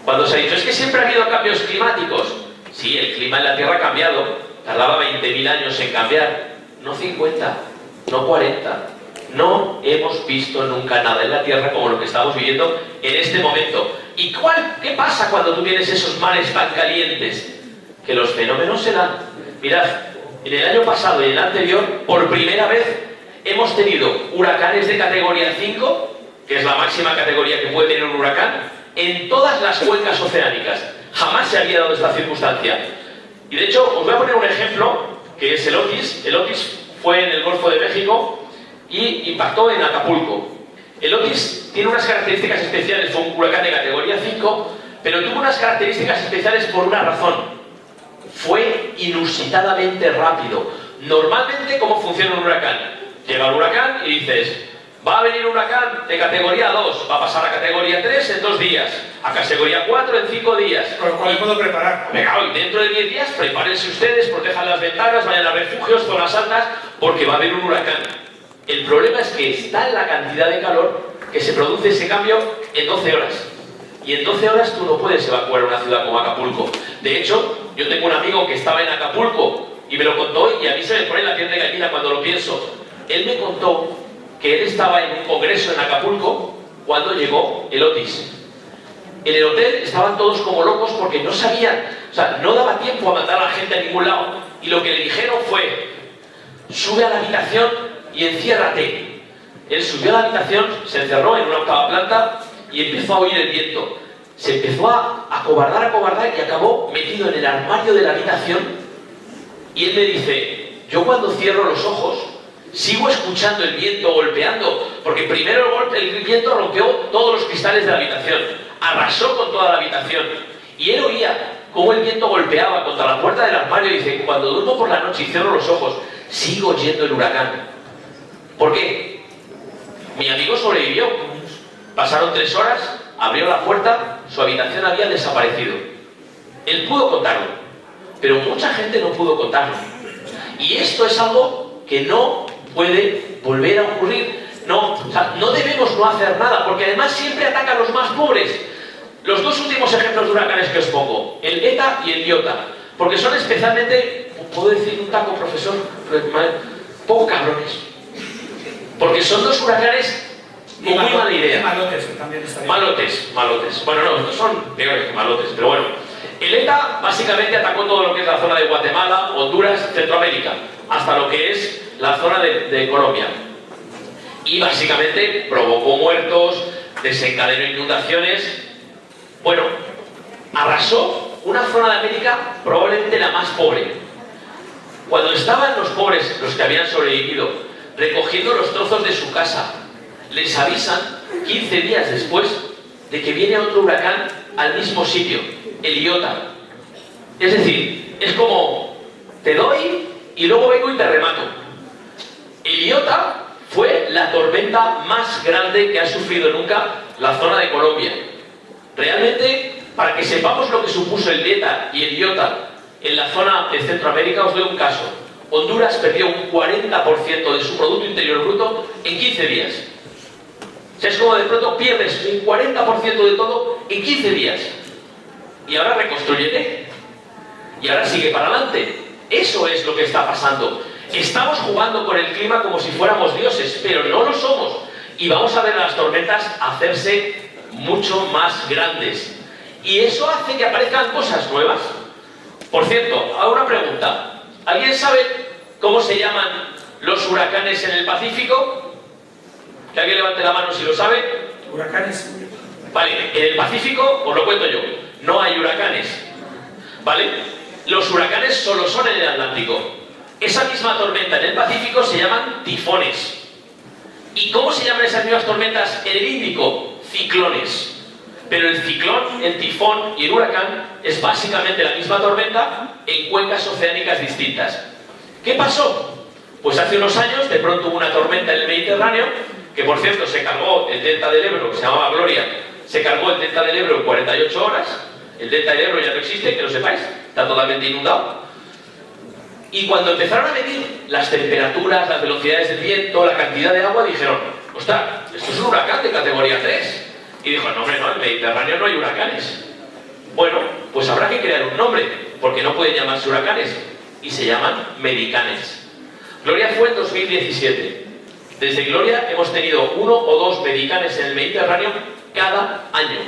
Cuando se ha dicho, es que siempre ha habido cambios climáticos. Sí, el clima en la Tierra ha cambiado. Tardaba 20.000 años en cambiar. No 50, no 40. No hemos visto nunca nada en la Tierra como lo que estamos viviendo en este momento. ¿Y qué pasa cuando tú tienes esos mares tan calientes? Que los fenómenos se dan. Mirad, en el año pasado y en el anterior, por primera vez, hemos tenido huracanes de categoría 5, que es la máxima categoría que puede tener un huracán, en todas las cuencas oceánicas. Jamás se había dado esta circunstancia. Y de hecho, os voy a poner un ejemplo, que es el Otis. El Otis fue en el Golfo de México y impactó en Acapulco. El Otis tiene unas características especiales, fue un huracán de categoría 5, pero tuvo unas características especiales por una razón. Fue inusitadamente rápido. Normalmente, ¿cómo funciona un huracán? Llega el huracán y dices, va a venir un huracán de categoría 2, va a pasar a categoría 3 en 2 días, a categoría 4 en 5 días. Con lo cual me puedo preparar. Venga, hoy, dentro de 10 días, prepárense ustedes, protejan las ventanas, vayan a refugios, zonas altas, porque va a haber un huracán. El problema es que está en la cantidad de calor que se produce ese cambio en 12 horas. Y en 12 horas tú no puedes evacuar una ciudad como Acapulco. De hecho, yo tengo un amigo que estaba en Acapulco y me lo contó y a mí se me pone la piel de gallina cuando lo pienso. Él me contó que él estaba en un congreso en Acapulco cuando llegó el Otis. En el hotel estaban todos como locos porque no sabían, o sea, no daba tiempo a mandar a la gente a ningún lado. Y lo que le dijeron fue, sube a la habitación y enciérrate. Él subió a la habitación, se encerró en una octava planta y empezó a oír el viento. Se empezó a acobardar y acabó metido en el armario de la habitación. Y él me dice, yo cuando cierro los ojos sigo escuchando el viento golpeando, porque primero el viento rompió todos los cristales de la habitación, arrasó con toda la habitación y él oía cómo el viento golpeaba contra la puerta del armario y dice, cuando duermo por la noche y cierro los ojos sigo oyendo el huracán. ¿Por qué? Mi amigo sobrevivió. Pasaron 3 horas, abrió la puerta, su habitación había desaparecido. Él pudo contarlo, pero mucha gente no pudo contarlo. Y esto es algo que no puede volver a ocurrir. No, o sea, no debemos no hacer nada, porque además siempre atacan a los más pobres. Los 2 últimos ejemplos de huracanes que os pongo, el ETA y el IOTA, porque son especialmente, ¿puedo decir un taco, profesor? Poco cabrones. Porque son 2 huracanes con muy mala idea. Malotes, que también está bien. Malotes. Bueno, no son peores que malotes, pero bueno. El ETA básicamente atacó todo lo que es la zona de Guatemala, Honduras, Centroamérica, hasta lo que es la zona de Colombia. Y básicamente provocó muertos, desencadenó inundaciones. Bueno, arrasó una zona de América probablemente la más pobre. Cuando estaban los pobres, los que habían sobrevivido, recogiendo los trozos de su casa. Les avisan 15 días después de que viene otro huracán al mismo sitio, el Iota. Es decir, es como, te doy y luego vengo y te remato. El Iota fue la tormenta más grande que ha sufrido nunca la zona de Colombia. Realmente, para que sepamos lo que supuso el ETA y el Iota en la zona de Centroamérica, os doy un caso. Honduras perdió un 40% de su Producto Interior Bruto en 15 días. O sea, es como de pronto pierdes un 40% de todo en 15 días. Y ahora reconstrúyete. Y ahora sigue para adelante. Eso es lo que está pasando. Estamos jugando con el clima como si fuéramos dioses, pero no lo somos. Y vamos a ver a las tormentas hacerse mucho más grandes. Y eso hace que aparezcan cosas nuevas. Por cierto, hago una pregunta. ¿Alguien sabe cómo se llaman los huracanes en el Pacífico? Que alguien levante la mano si lo sabe. Huracanes. Vale, en el Pacífico, os lo cuento yo, no hay huracanes. ¿Vale? Los huracanes solo son en el Atlántico. Esa misma tormenta en el Pacífico se llaman tifones. ¿Y cómo se llaman esas mismas tormentas en el Índico? Ciclones. Pero el ciclón, el tifón y el huracán es básicamente la misma tormenta en cuencas oceánicas distintas. ¿Qué pasó? Pues hace unos años de pronto hubo una tormenta en el Mediterráneo, que por cierto se cargó el delta del Ebro, que se llamaba Gloria, se cargó el delta del Ebro en 48 horas. El delta del Ebro ya no existe, que lo sepáis, está totalmente inundado. Y cuando empezaron a medir las temperaturas, las velocidades del viento, la cantidad de agua, dijeron, ostras, esto es un huracán de categoría 3. Y dijo, no hombre, no, en el Mediterráneo no hay huracanes. Bueno, pues habrá que crear un nombre, porque no pueden llamarse huracanes, y se llaman medicanes. Gloria fue en 2017. Desde Gloria hemos tenido 1 o 2 medicanes en el Mediterráneo cada año.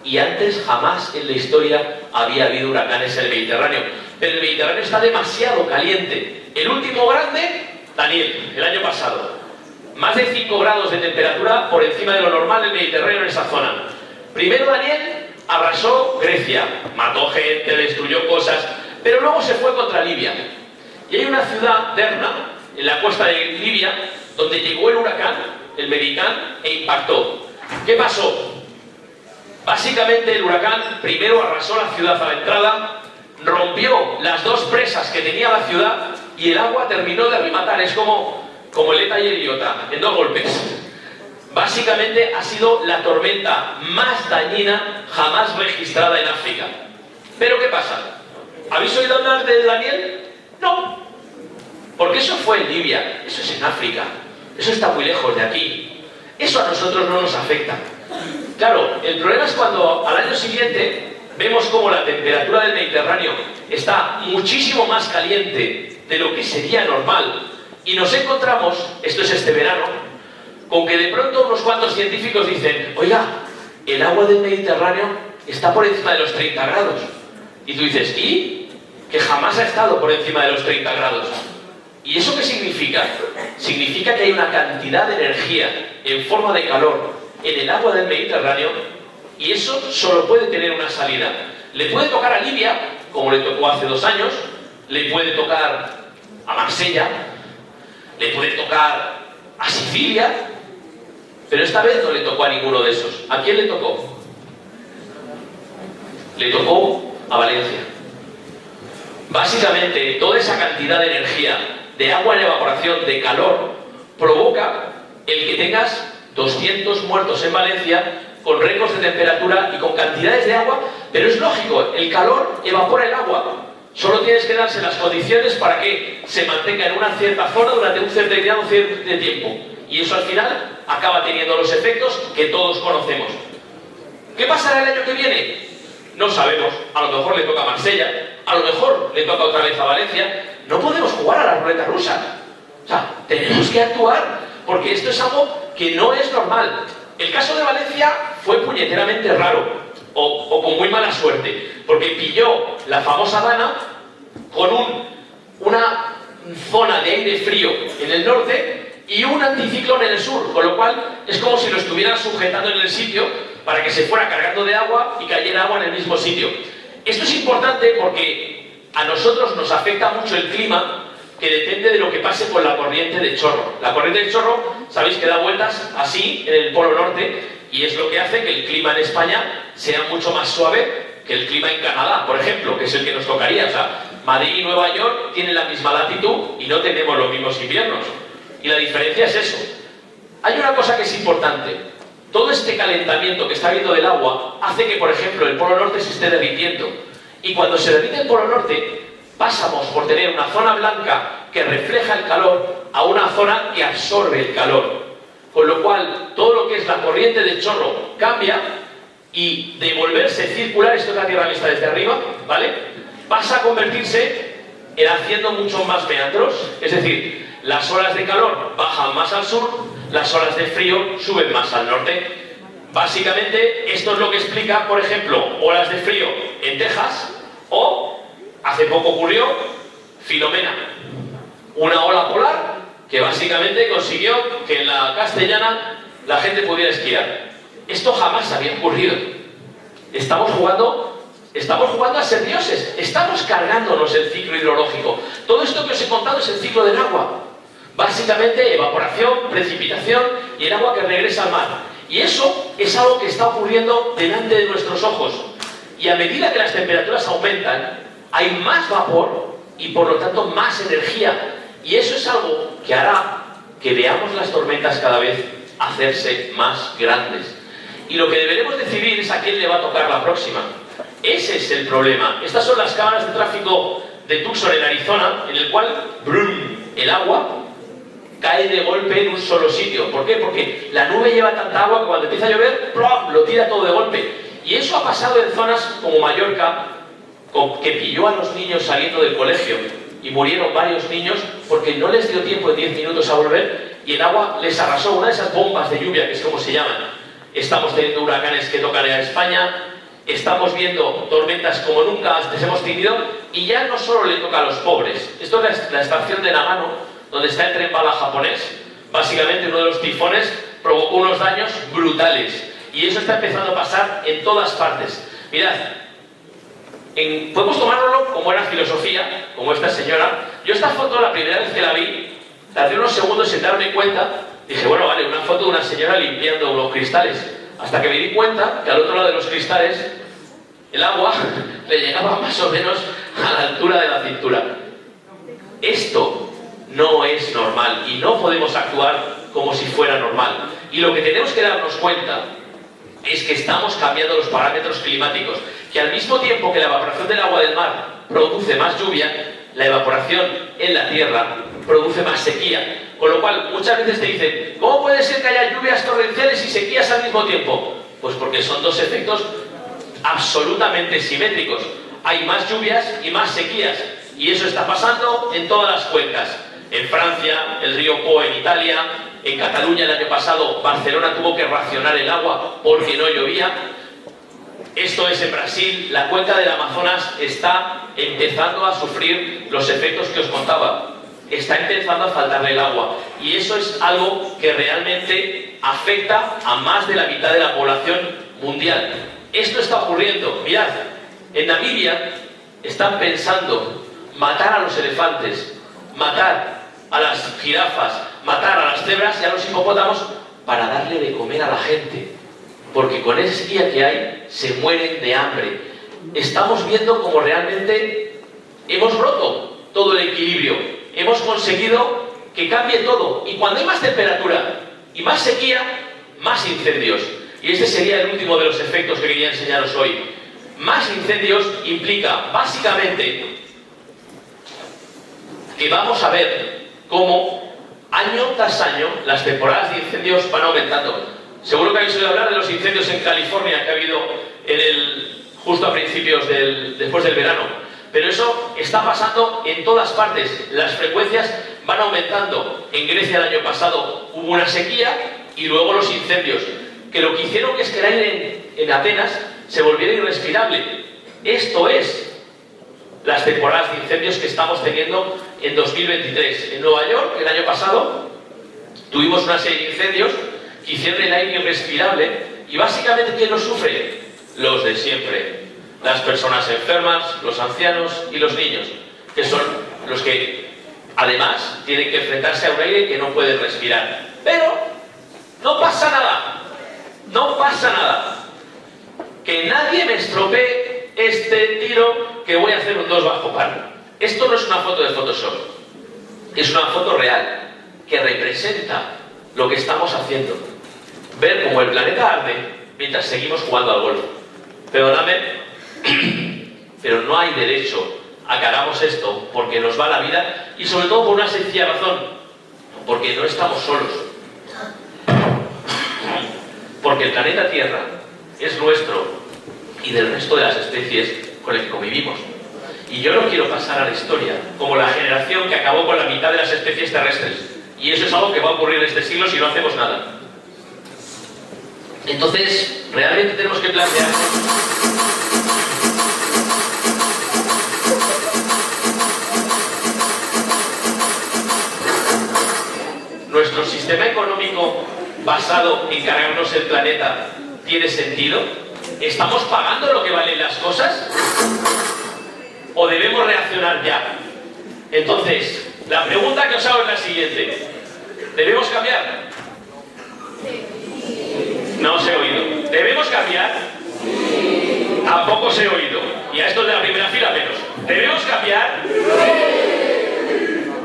Y antes jamás en la historia había habido huracanes en el Mediterráneo. Pero el Mediterráneo está demasiado caliente. El último grande, Daniel, el año pasado. Más de 5 grados de temperatura por encima de lo normal del Mediterráneo en esa zona. Primero Daniel arrasó Grecia, mató gente, destruyó cosas, pero luego se fue contra Libia. Y hay una ciudad, Derna, en la costa de Libia, donde llegó el huracán, el Medicán, e impactó. ¿Qué pasó? Básicamente el huracán primero arrasó la ciudad a la entrada, rompió las 2 presas que tenía la ciudad y el agua terminó de rematar. Es como el ETA y el Iota, en 2 golpes. Básicamente ha sido la tormenta más dañina jamás registrada en África. ¿Pero qué pasa? ¿Habéis oído hablar de Daniel? No. Porque eso fue en Libia, eso es en África. Eso está muy lejos de aquí. Eso a nosotros no nos afecta. Claro, el problema es cuando al año siguiente vemos como la temperatura del Mediterráneo está muchísimo más caliente de lo que sería normal. Y nos encontramos, esto es este verano, con que de pronto unos cuantos científicos dicen, oiga, el agua del Mediterráneo está por encima de los 30 grados. Y tú dices, ¿y? Que jamás ha estado por encima de los 30 grados. ¿Y eso qué significa? Significa que hay una cantidad de energía en forma de calor en el agua del Mediterráneo y eso solo puede tener una salida. Le puede tocar a Libia, como le tocó hace 2 años, le puede tocar a Marsella, le puede tocar a Sicilia, pero esta vez no le tocó a ninguno de esos. ¿A quién le tocó? Le tocó a Valencia. Básicamente, toda esa cantidad de energía, de agua en evaporación, de calor, provoca el que tengas 200 muertos en Valencia, con récords de temperatura y con cantidades de agua, pero es lógico, el calor evapora el agua. Solo tienes que darse las condiciones para que se mantenga en una cierta zona durante un determinado de tiempo. Y eso al final acaba teniendo los efectos que todos conocemos. ¿Qué pasará el año que viene? No sabemos. A lo mejor le toca a Marsella, a lo mejor le toca otra vez a Valencia. No podemos jugar a la ruleta rusa. O sea, tenemos que actuar, porque esto es algo que no es normal. El caso de Valencia fue puñeteramente raro. O con muy mala suerte, porque pilló la famosa Dana con una zona de aire frío en el norte y un anticiclón en el sur, con lo cual es como si lo estuvieran sujetando en el sitio para que se fuera cargando de agua y cayera agua en el mismo sitio. Esto es importante porque a nosotros nos afecta mucho el clima, que depende de lo que pase con la corriente de chorro. La corriente de chorro, sabéis que da vueltas así en el Polo Norte y es lo que hace que el clima en España sea mucho más suave que el clima en Canadá, por ejemplo, que es el que nos tocaría. O sea, Madrid y Nueva York tienen la misma latitud y no tenemos los mismos inviernos. Y la diferencia es eso. Hay una cosa que es importante. Todo este calentamiento que está habiendo del agua hace que, por ejemplo, el Polo Norte se esté derritiendo. Y cuando se derrite el Polo Norte, pasamos por tener una zona blanca que refleja el calor a una zona que absorbe el calor. Con lo cual, todo lo que es la corriente de chorro cambia y de volverse circular, esto es la Tierra vista desde arriba, ¿vale? Pasa a convertirse en haciendo muchos más meandros. Es decir, las olas de calor bajan más al sur, las olas de frío suben más al norte. Básicamente, esto es lo que explica, por ejemplo, olas de frío en Texas o, hace poco ocurrió, Filomena, una ola polar que básicamente consiguió que en la Castellana la gente pudiera esquiar. Esto jamás había ocurrido. Estamos jugando a ser dioses. Estamos cargándonos el ciclo hidrológico. Todo esto que os he contado es el ciclo del agua. Básicamente evaporación, precipitación y el agua que regresa al mar. Y eso es algo que está ocurriendo delante de nuestros ojos. Y a medida que las temperaturas aumentan, hay más vapor y por lo tanto más energía. Y eso es algo que hará que veamos las tormentas cada vez hacerse más grandes. Y lo que deberemos decidir es a quién le va a tocar la próxima. Ese es el problema. Estas son las cámaras de tráfico de Tucson en Arizona, en el cual ¡brum!, el agua cae de golpe en un solo sitio. ¿Por qué? Porque la nube lleva tanta agua que cuando empieza a llover, ¡plop!, lo tira todo de golpe. Y eso ha pasado en zonas como Mallorca, que pilló a los niños saliendo del colegio y murieron varios niños porque no les dio tiempo en 10 minutos a volver y el agua les arrasó. Una de esas bombas de lluvia, que es como se llaman. Estamos teniendo huracanes que tocan a España, estamos viendo tormentas como nunca antes hemos tenido y ya no solo le toca a los pobres. Esto es la estación de Nagano, donde está el tren bala japonés. Básicamente uno de los tifones provocó unos daños brutales y eso está empezando a pasar en todas partes. Mirad, podemos tomárnoslo como era filosofía, como esta señora. Yo esta foto, la primera vez que la vi, tardé unos segundos en darme cuenta. Dije, bueno, vale, una foto de una señora limpiando unos cristales. Hasta que me di cuenta que al otro lado de los cristales el agua le llegaba más o menos a la altura de la cintura. Esto no es normal y no podemos actuar como si fuera normal. Y lo que tenemos que darnos cuenta es que estamos cambiando los parámetros climáticos, que al mismo tiempo que la evaporación del agua del mar produce más lluvia, la evaporación en la tierra produce más sequía. Con lo cual, muchas veces te dicen, ¿cómo puede ser que haya lluvias torrenciales y sequías al mismo tiempo? Pues porque son dos efectos absolutamente simétricos. Hay más lluvias y más sequías. Y eso está pasando en todas las cuencas. En Francia, el río Po en Italia, en Cataluña el año pasado, Barcelona tuvo que racionar el agua porque no llovía. Esto es en Brasil, la cuenca del Amazonas está empezando a sufrir los efectos que os contaba. Está empezando a faltarle el agua y eso es algo que realmente afecta a más de la mitad de la población mundial. Esto está ocurriendo. Mirad, en Namibia están pensando matar a los elefantes, matar a las jirafas, matar a las cebras y a los hipopótamos para darle de comer a la gente, porque con esa sequía que hay se mueren de hambre. Estamos viendo cómo realmente hemos roto todo el equilibrio. Hemos conseguido que cambie todo. Y cuando hay más temperatura y más sequía, más incendios. Y este sería el último de los efectos que quería enseñaros hoy. Más incendios implica, básicamente, que vamos a ver cómo, año tras año, las temporadas de incendios van aumentando. Seguro que habéis oído hablar de los incendios en California que ha habido justo a principios después del verano. Pero eso está pasando en todas partes. Las frecuencias van aumentando. En Grecia el año pasado hubo una sequía y luego los incendios, que lo que hicieron es que el aire en Atenas se volviera irrespirable. Esto es las temporadas de incendios que estamos teniendo en 2023. En Nueva York, el año pasado, tuvimos una serie de incendios que hicieron el aire irrespirable y básicamente ¿quién lo sufre? Los de siempre. Las personas enfermas, los ancianos y los niños, que son los que Además, tienen que enfrentarse a un aire que no pueden respirar. Pero no pasa nada. No pasa nada. Que nadie me estropee este tiro que voy a hacer un 2 bajo par. Esto no es una foto de Photoshop. Es una foto real que representa lo que estamos haciendo. Ver cómo el planeta arde mientras seguimos jugando al golf. Perdóname, pero no hay derecho a que hagamos esto porque nos va la vida y sobre todo por una sencilla razón, porque no estamos solos. Porque el planeta Tierra es nuestro y del resto de las especies con el que convivimos. Y yo no quiero pasar a la historia como la generación que acabó con la mitad de las especies terrestres. Y eso es algo que va a ocurrir en este siglo si no hacemos nada. Entonces, realmente tenemos que plantear... ¿Nuestro sistema económico basado en cargarnos el planeta tiene sentido? ¿Estamos pagando lo que valen las cosas? ¿O debemos reaccionar ya? Entonces, la pregunta que os hago es la siguiente. ¿Debemos cambiar? No os he oído. ¿Debemos cambiar? Tampoco os he oído. Y a estos de la primera fila menos. ¿Debemos cambiar?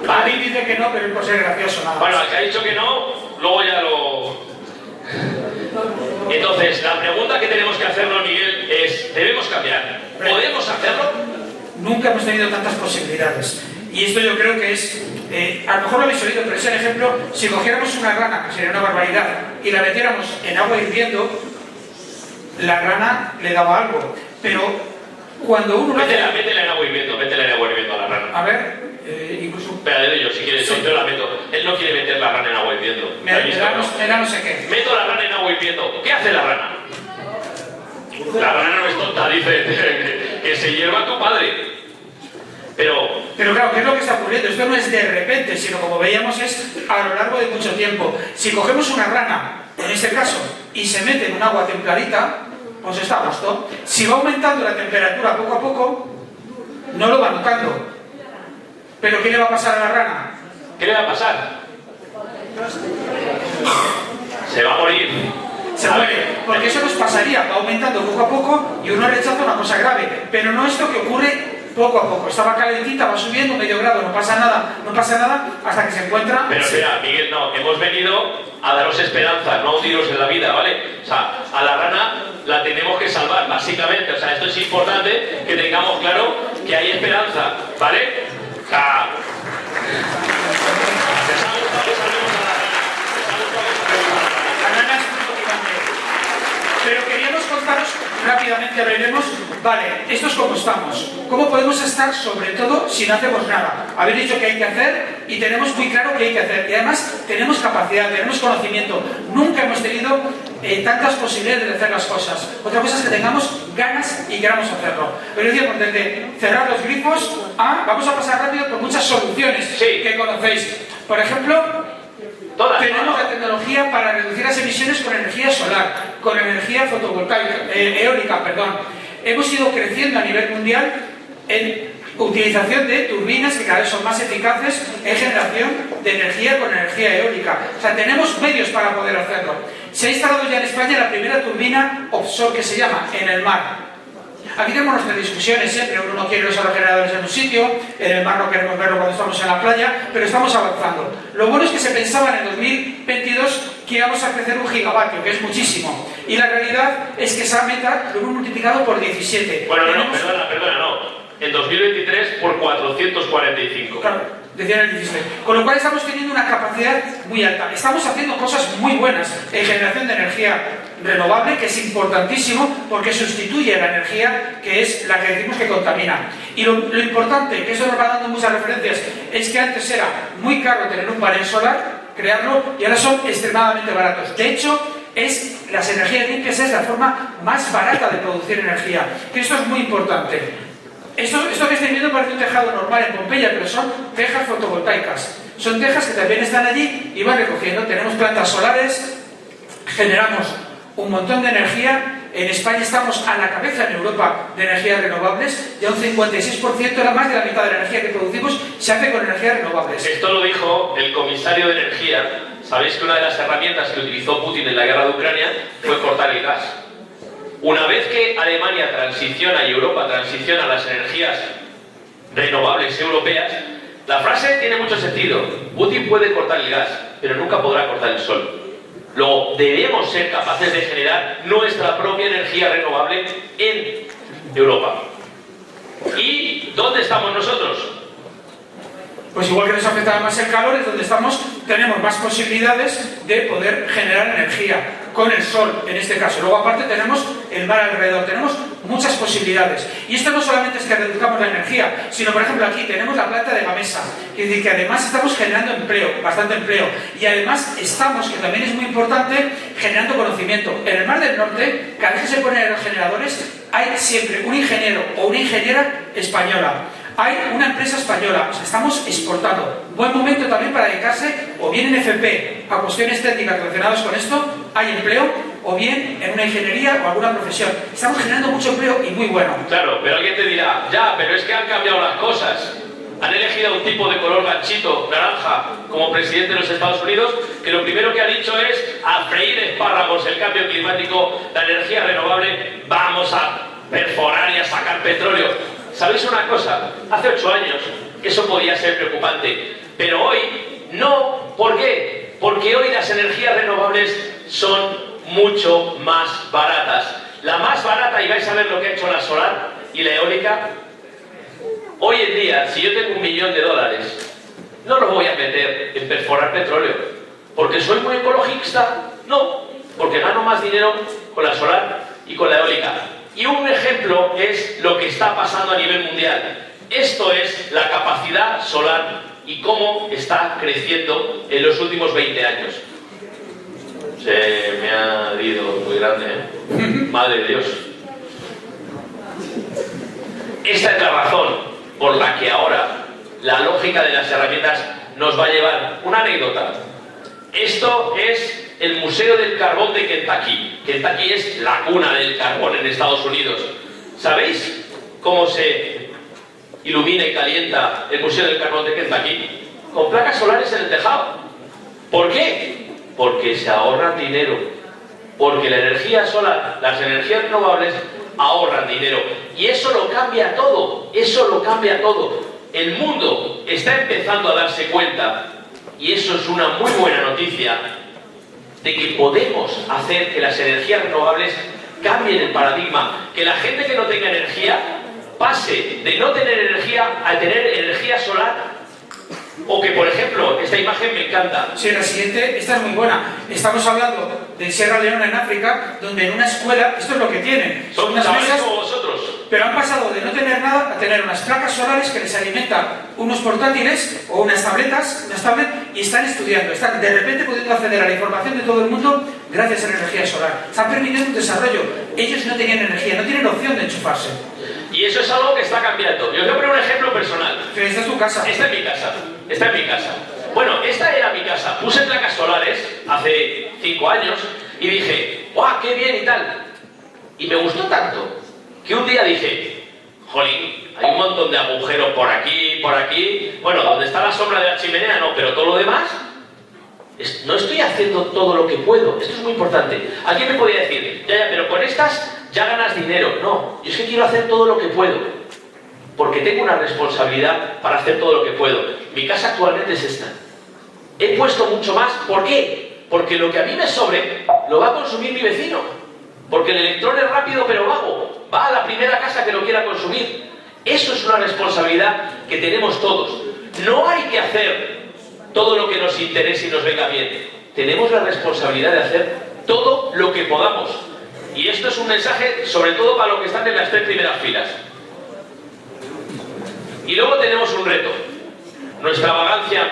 Vale, dice que no, pero es por ser gracioso, nada más. Bueno, al que ha dicho que no, luego ya lo... Entonces, la pregunta que tenemos que hacernos, Miguel, es ¿debemos cambiar? ¿Podemos hacerlo? Nunca hemos tenido tantas posibilidades. Y esto yo creo que es... a lo mejor lo habéis oído, pero es el ejemplo, si cogiéramos una rana, que sería una barbaridad, y la metiéramos en agua hirviendo, la rana le daba algo. Pero cuando uno... Métela en agua hirviendo, métela en agua hirviendo a la rana. A ver, incluso... Espera, yo, si quieres, sí. Yo la meto. Él no quiere meter la rana en agua hirviendo. Me da no sé qué. Meto la rana en agua hirviendo. ¿Qué hace la rana? La rana no es tonta, dice que se hierva tu padre. Pero claro, ¿qué es lo que está ocurriendo? Esto no es de repente, sino como veíamos es a lo largo de mucho tiempo. Si cogemos una rana, en este caso, y se mete en un agua templadita, pues está a gusto. Si va aumentando la temperatura poco a poco, no lo va notando. ¿Pero qué le va a pasar a la rana? ¿Qué le va a pasar? Se va a morir. Se muere, porque eso nos pasaría, va aumentando poco a poco y uno rechaza una cosa grave. Pero no esto que ocurre poco a poco. Estaba calentita, va subiendo medio grado, no pasa nada, hasta que se encuentra... Pero espera, Miguel, no, hemos venido a daros esperanza, no a hundiros en la vida, ¿vale? O sea, a la rana la tenemos que salvar, básicamente. O sea, esto es importante que tengamos claro que hay esperanza, ¿vale? O sea... ¿Les ha gustado que salvemos a la rana? ¿Les ha gustado que salvemos a la rana? La rana es muy motivante. Pero queríamos contaros rápidamente, veremos, vale, esto es como estamos. ¿Cómo podemos estar, sobre todo, si no hacemos nada? Habéis dicho que hay que hacer y tenemos muy claro que hay que hacer. Y además tenemos capacidad, tenemos conocimiento. Nunca hemos tenido tantas posibilidades de hacer las cosas. Otra cosa es que tengamos ganas y queramos hacerlo. Pero es importante cerrar los grifos a... Vamos a pasar rápido por muchas soluciones que conocéis. Por ejemplo... Tenemos la tecnología para reducir las emisiones con energía solar, con energía fotovoltaica, eólica, perdón. Hemos ido creciendo a nivel mundial en utilización de turbinas que cada vez son más eficaces en generación de energía con energía eólica. O sea, tenemos medios para poder hacerlo. Se ha instalado ya en España la primera turbina offshore que se llama en el mar. Aquí tenemos nuestras discusiones, siempre uno no quiere los aerogeneradores en un sitio, en el mar no queremos verlo cuando estamos en la playa, pero estamos avanzando. Lo bueno es que se pensaba en el 2022 que íbamos a crecer 1 gigavatio, que es muchísimo, y la realidad es que esa meta lo hemos multiplicado por 17. Bueno, perdona, no. En 2023 por 445. Claro. Decían el 17. Con lo cual estamos teniendo una capacidad muy alta. Estamos haciendo cosas muy buenas en generación de energía renovable, que es importantísimo porque sustituye la energía que es la que decimos que contamina. Y lo importante, que eso nos va dando muchas referencias, es que antes era muy caro tener un panel solar, crearlo, y ahora son extremadamente baratos. De hecho, las energías limpias es la forma más barata de producir energía. Que esto es muy importante. Esto que estáis viendo parece un tejado normal en Pompeya, pero son tejas fotovoltaicas. Son tejas que también están allí y van recogiendo. Tenemos plantas solares, generamos un montón de energía. En España estamos a la cabeza en Europa de energías renovables, ya un 56%, más de la mitad de la energía que producimos se hace con energías renovables. Esto lo dijo el comisario de Energía. Sabéis que una de las herramientas que utilizó Putin en la guerra de Ucrania fue cortar el gas. Una vez que Alemania transiciona y Europa transiciona a las energías renovables europeas, la frase tiene mucho sentido. Putin puede cortar el gas, pero nunca podrá cortar el sol. Luego, debemos ser capaces de generar nuestra propia energía renovable en Europa. ¿Y dónde estamos nosotros? Pues igual que nos afecta más el calor, es donde estamos, tenemos más posibilidades de poder generar energía con el sol, en este caso. Luego aparte tenemos el mar alrededor, tenemos muchas posibilidades. Y esto no solamente es que reduzcamos la energía, sino por ejemplo aquí tenemos la planta de Gamesa, es decir, que además estamos generando empleo, bastante empleo, y además estamos, que también es muy importante, generando conocimiento. En el Mar del Norte, cada vez que se ponen los generadores, hay siempre un ingeniero o una ingeniera española. Hay una empresa española, o sea, estamos exportando. Buen momento también para dedicarse o bien en FP a cuestiones técnicas relacionadas con esto, hay empleo, o bien en una ingeniería o alguna profesión. Estamos generando mucho empleo y muy bueno. Claro, pero alguien te dirá, ya, pero es que han cambiado las cosas. Han elegido a un tipo de color ganchito, naranja, como presidente de los Estados Unidos, que lo primero que ha dicho es a freír espárragos, el cambio climático, la energía renovable, vamos a perforar y a sacar petróleo. ¿Sabéis una cosa? Hace 8 años eso podía ser preocupante, pero hoy no. ¿Por qué? Porque hoy las energías renovables son mucho más baratas. La más barata, y vais a ver lo que ha hecho la solar y la eólica, hoy en día, si yo tengo $1 millón, no los voy a meter en perforar petróleo. ¿Porque soy muy ecologista? No, porque gano más dinero con la solar y con la eólica. Y un ejemplo es lo que está pasando a nivel mundial. Esto es la capacidad solar y cómo está creciendo en los últimos 20 años. Se me ha ido muy grande, ¿eh? Madre de Dios. Esta es la razón por la que ahora la lógica de las herramientas nos va a llevar. Una anécdota. Esto es el Museo del Carbón de Kentucky. Kentucky es la cuna del carbón en Estados Unidos. ¿Sabéis cómo se ilumina y calienta el Museo del Carbón de Kentucky? Con placas solares en el tejado. ¿Por qué? Porque se ahorra dinero. Porque la energía solar, las energías renovables, ahorran dinero. Y eso lo cambia todo. Eso lo cambia todo. El mundo está empezando a darse cuenta, y eso es una muy buena noticia, de que podemos hacer que las energías renovables cambien el paradigma, que la gente que no tenga energía pase de no tener energía a tener energía solar. O que, por ejemplo, esta imagen me encanta. Sí, la siguiente, esta es muy buena. Estamos hablando de Sierra Leona en África, donde en una escuela, esto es lo que tienen, Son unas chavales mesas, como vosotros. pero han pasado de no tener nada a tener unas placas solares que les alimentan unos portátiles o unas tabletas, y están estudiando, están de repente pudiendo acceder a la información de todo el mundo gracias a la energía solar. Están permitiendo un desarrollo. Ellos no tenían energía, no tienen opción de enchufarse. Y eso es algo que está cambiando. Yo os voy a poner un ejemplo personal. Pero esta es tu casa. Esta es mi casa. Esta es mi casa. Bueno, esta era mi casa. Puse placas solares hace 5 años y dije, ¡guau, qué bien y tal! Y me gustó tanto que un día dije, jolín, hay un montón de agujeros por aquí, por aquí. Bueno, donde está la sombra de la chimenea no, pero todo lo demás, no estoy haciendo todo lo que puedo. Esto es muy importante. Alguien me podría decir, ya, pero con estas ya ganas dinero. No, yo es que quiero hacer todo lo que puedo, porque tengo una responsabilidad para hacer todo lo que puedo. Mi casa actualmente es esta. He puesto mucho más. ¿Por qué? Porque lo que a mí me sobre lo va a consumir mi vecino. Porque el electrón es rápido pero vago. Va a la primera casa que lo quiera consumir. Eso es una responsabilidad que tenemos todos. No hay que hacer todo lo que nos interese y nos venga bien. Tenemos la responsabilidad de hacer todo lo que podamos. Y esto es un mensaje sobre todo para los que están en las 3 primeras filas. Y luego tenemos un reto. Nuestra vagancia.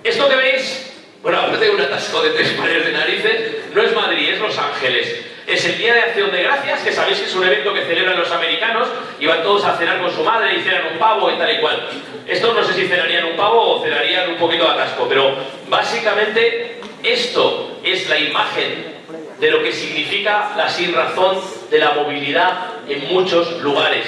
Esto que veis, bueno, aparte de un atasco de 3 pares de narices, no es Madrid, es Los Ángeles. Es el Día de Acción de Gracias, que sabéis que es un evento que celebran los americanos, y van todos a cenar con su madre y cenan un pavo y tal y cual. Estos no sé si cenarían un pavo o cenarían un poquito de atasco, pero básicamente esto es la imagen de lo que significa la sinrazón de la movilidad en muchos lugares.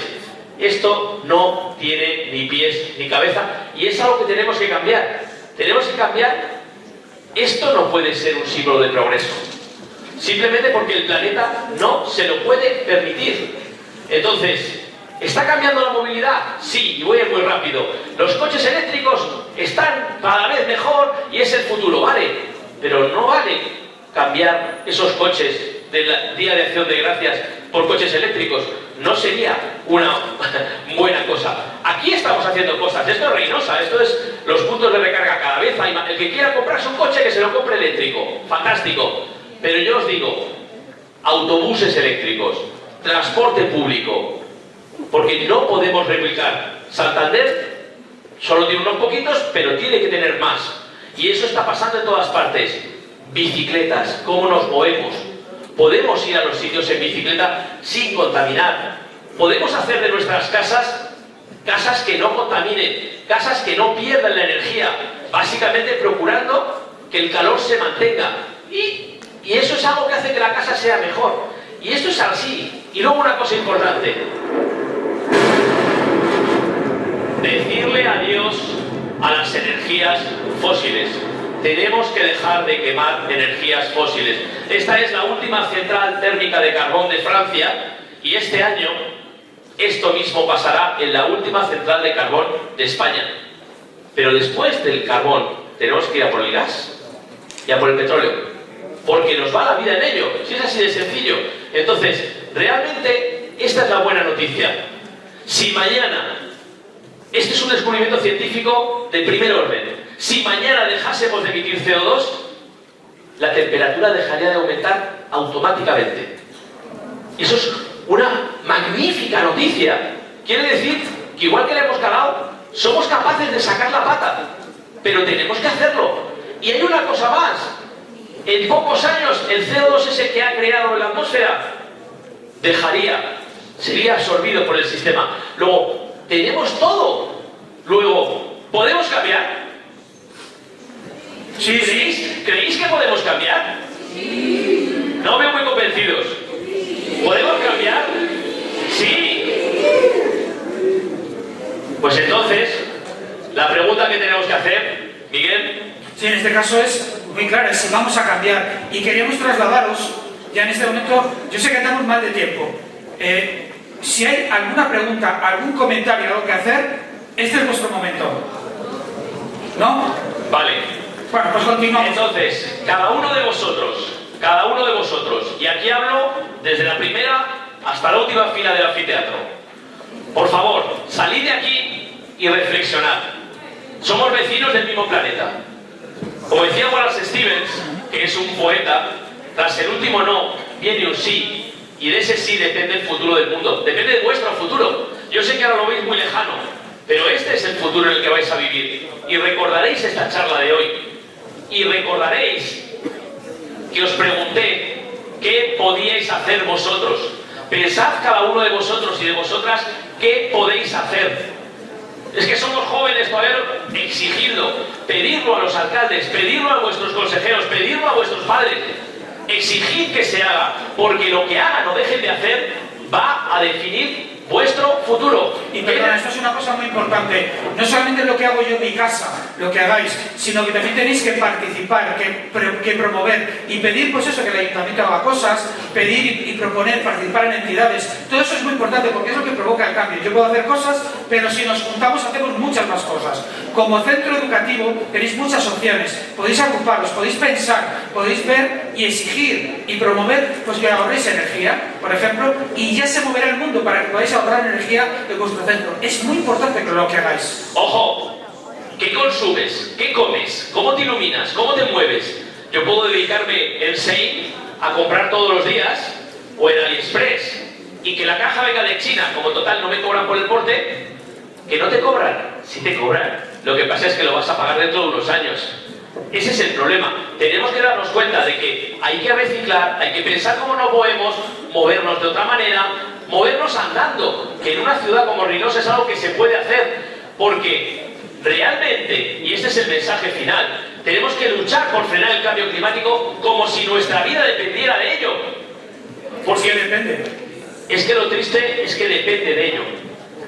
Esto no tiene ni pies ni cabeza y es algo que tenemos que cambiar. Tenemos que cambiar. Esto no puede ser un símbolo de progreso, simplemente porque el planeta no se lo puede permitir. Entonces, ¿está cambiando la movilidad? Sí, y voy a ir muy rápido. Los coches eléctricos están cada vez mejor y es el futuro, vale, pero no vale cambiar esos coches del Día de Acción de Gracias por coches eléctricos. No sería una buena cosa. Aquí estamos haciendo cosas. Esto es Reynosa, esto es los puntos de recarga cada vez hay más. El que quiera comprarse un coche, que se lo compre eléctrico. Fantástico. Pero yo os digo, autobuses eléctricos, transporte público, porque no podemos replicar. Santander solo tiene unos poquitos, pero tiene que tener más. Y eso está pasando en todas partes. Bicicletas, cómo nos movemos. Podemos ir a los sitios en bicicleta sin contaminar. Podemos hacer de nuestras casas casas que no contaminen, casas que no pierdan la energía, básicamente procurando que el calor se mantenga. Y eso es algo que hace que la casa sea mejor. Y esto es así. Y luego una cosa importante. Decirle adiós a las energías fósiles. Tenemos que dejar de quemar energías fósiles. Esta es la última central térmica de carbón de Francia y este año esto mismo pasará en la última central de carbón de España. Pero después del carbón tenemos que ir a por el gas y a por el petróleo, porque nos va la vida en ello, si es así de sencillo. Entonces, realmente esta es la buena noticia. Si mañana, este es un descubrimiento científico de primer orden, si mañana dejásemos de emitir CO2, la temperatura dejaría de aumentar automáticamente. Eso es una magnífica noticia. Quiere decir que igual que le hemos cagado, somos capaces de sacar la pata, pero tenemos que hacerlo. Y hay una cosa más. En pocos años el CO2 ese que ha creado la atmósfera sería absorbido por el sistema. Luego, tenemos todo. Luego, ¿podemos cambiar? Sí. ¿Creéis que podemos cambiar? Sí. No veo muy convencidos. ¿Podemos cambiar? Sí. Pues entonces, la pregunta que tenemos que hacer, Miguel. Sí, en este caso es muy clara, es si vamos a cambiar. Y queríamos trasladaros, ya en este momento, yo sé que andamos mal de tiempo. Si hay alguna pregunta, algún comentario, algo que hacer, este es vuestro momento. ¿No? Vale. Bueno, pues continuamos. Entonces, cada uno de vosotros, y aquí hablo desde la primera hasta la última fila del anfiteatro, por favor, salid de aquí y reflexionad. Somos vecinos del mismo planeta. Como decía Wallace Stevens, que es un poeta, tras el último no viene un sí, y de ese sí depende el futuro del mundo, depende de vuestro futuro. Yo sé que ahora lo veis muy lejano, pero este es el futuro en el que vais a vivir. Y recordaréis esta charla de hoy, y recordaréis que os pregunté qué podíais hacer vosotros. Pensad cada uno de vosotros y de vosotras qué podéis hacer. Es que somos jóvenes, poder exigirlo, pedirlo a los alcaldes, pedirlo a vuestros consejeros, pedirlo a vuestros padres. Exigid que se haga, porque lo que hagan o dejen de hacer va a definir vuestro futuro. Y perdona, esto es una cosa muy importante. No solamente lo que hago yo en mi casa, lo que hagáis, sino que también tenéis que participar, que promover y pedir, pues eso, que el ayuntamiento haga cosas, pedir y proponer, participar en entidades. Todo eso es muy importante porque es lo que provoca el cambio. Yo puedo hacer cosas, pero si nos juntamos hacemos muchas más cosas. Como centro educativo tenéis muchas opciones. Podéis agruparos, podéis pensar, podéis ver y exigir y promover, pues que ahorréis energía, por ejemplo, y ya se moverá el mundo para que podáis ahorrar energía en vuestro centro. Es muy importante que lo que hagáis. ¡Ojo! ¿Qué consumes? ¿Qué comes? ¿Cómo te iluminas? ¿Cómo te mueves? Yo puedo dedicarme en Shein a comprar todos los días o en AliExpress y que la caja venga de China, como total no me cobran por el porte, que no te cobran, sí te cobran. Lo que pasa es que lo vas a pagar dentro de unos años. Ese es el problema. Tenemos que darnos cuenta de que hay que reciclar, hay que pensar cómo no podemos movernos de otra manera, movernos andando, que en una ciudad como Reynosa es algo que se puede hacer, porque realmente, y este es el mensaje final, Tenemos que luchar por frenar el cambio climático como si nuestra vida dependiera de ello. Porque depende. Es que lo triste es que depende de ello.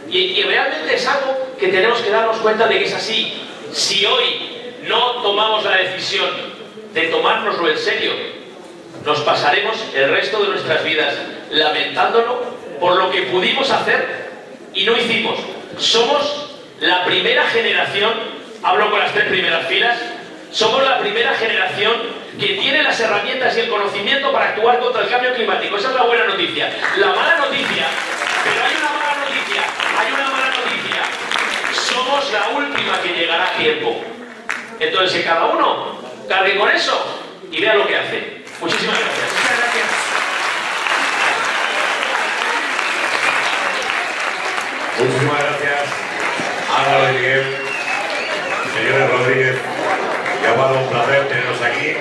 Y realmente es algo que tenemos que darnos cuenta de que es así. Si hoy no tomamos la decisión de tomárnoslo en serio, nos pasaremos el resto de nuestras vidas lamentándolo por lo que pudimos hacer y no hicimos. Somos la primera generación, hablo con las 3 primeras filas, somos la primera generación que tiene las herramientas y el conocimiento para actuar contra el cambio climático. Esa es la buena noticia. La mala noticia, pero hay una mala noticia, somos la última que llegará a tiempo. Entonces que cada uno cargue con eso y vea lo que hace. Muchísimas gracias. Muchas gracias. Muchísimas gracias, Álvaro de Miguel, señores Rodríguez y Álvaro, un placer tenerlos aquí,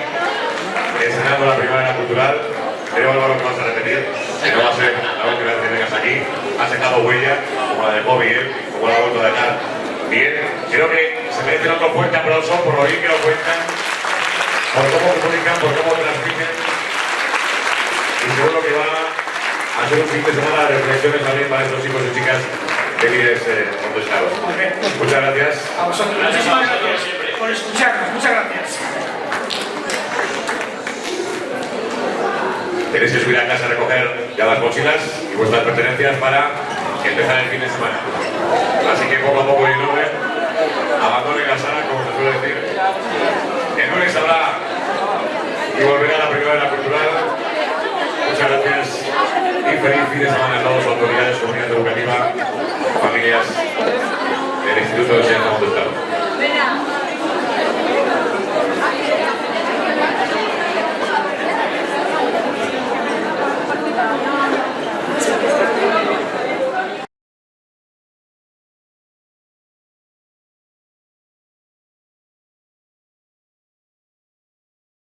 estrenando la Primavera Cultural. Creo, Álvaro, que vas a repetir, que no va a ser la última vez que vengas aquí. Has dejado huella, como la dejó Miguel, como la ha vuelto a dejar bien. Creo que se merecen otro fuerte aplauso por lo bien que lo cuentan, por cómo comunican, por cómo transmiten. Y seguro que va a ser un fin de semana de reflexiones también para estos chicos y chicas de líderes contestados. Muchas gracias. A vosotros. Muchísimas gracias por escucharnos. Muchas gracias. Tenéis que subir a casa a recoger ya las mochilas y vuestras pertenencias para empezar el fin de semana. Así que poco a poco y en orden, abandonen la sala, como se suele decir. En orden sabrá y volverá a la Primavera Cultural. Muchas gracias y feliz fin de semana a todos, autoridades, comunidad educativa, familias del Instituto de Enseñanza Montestado.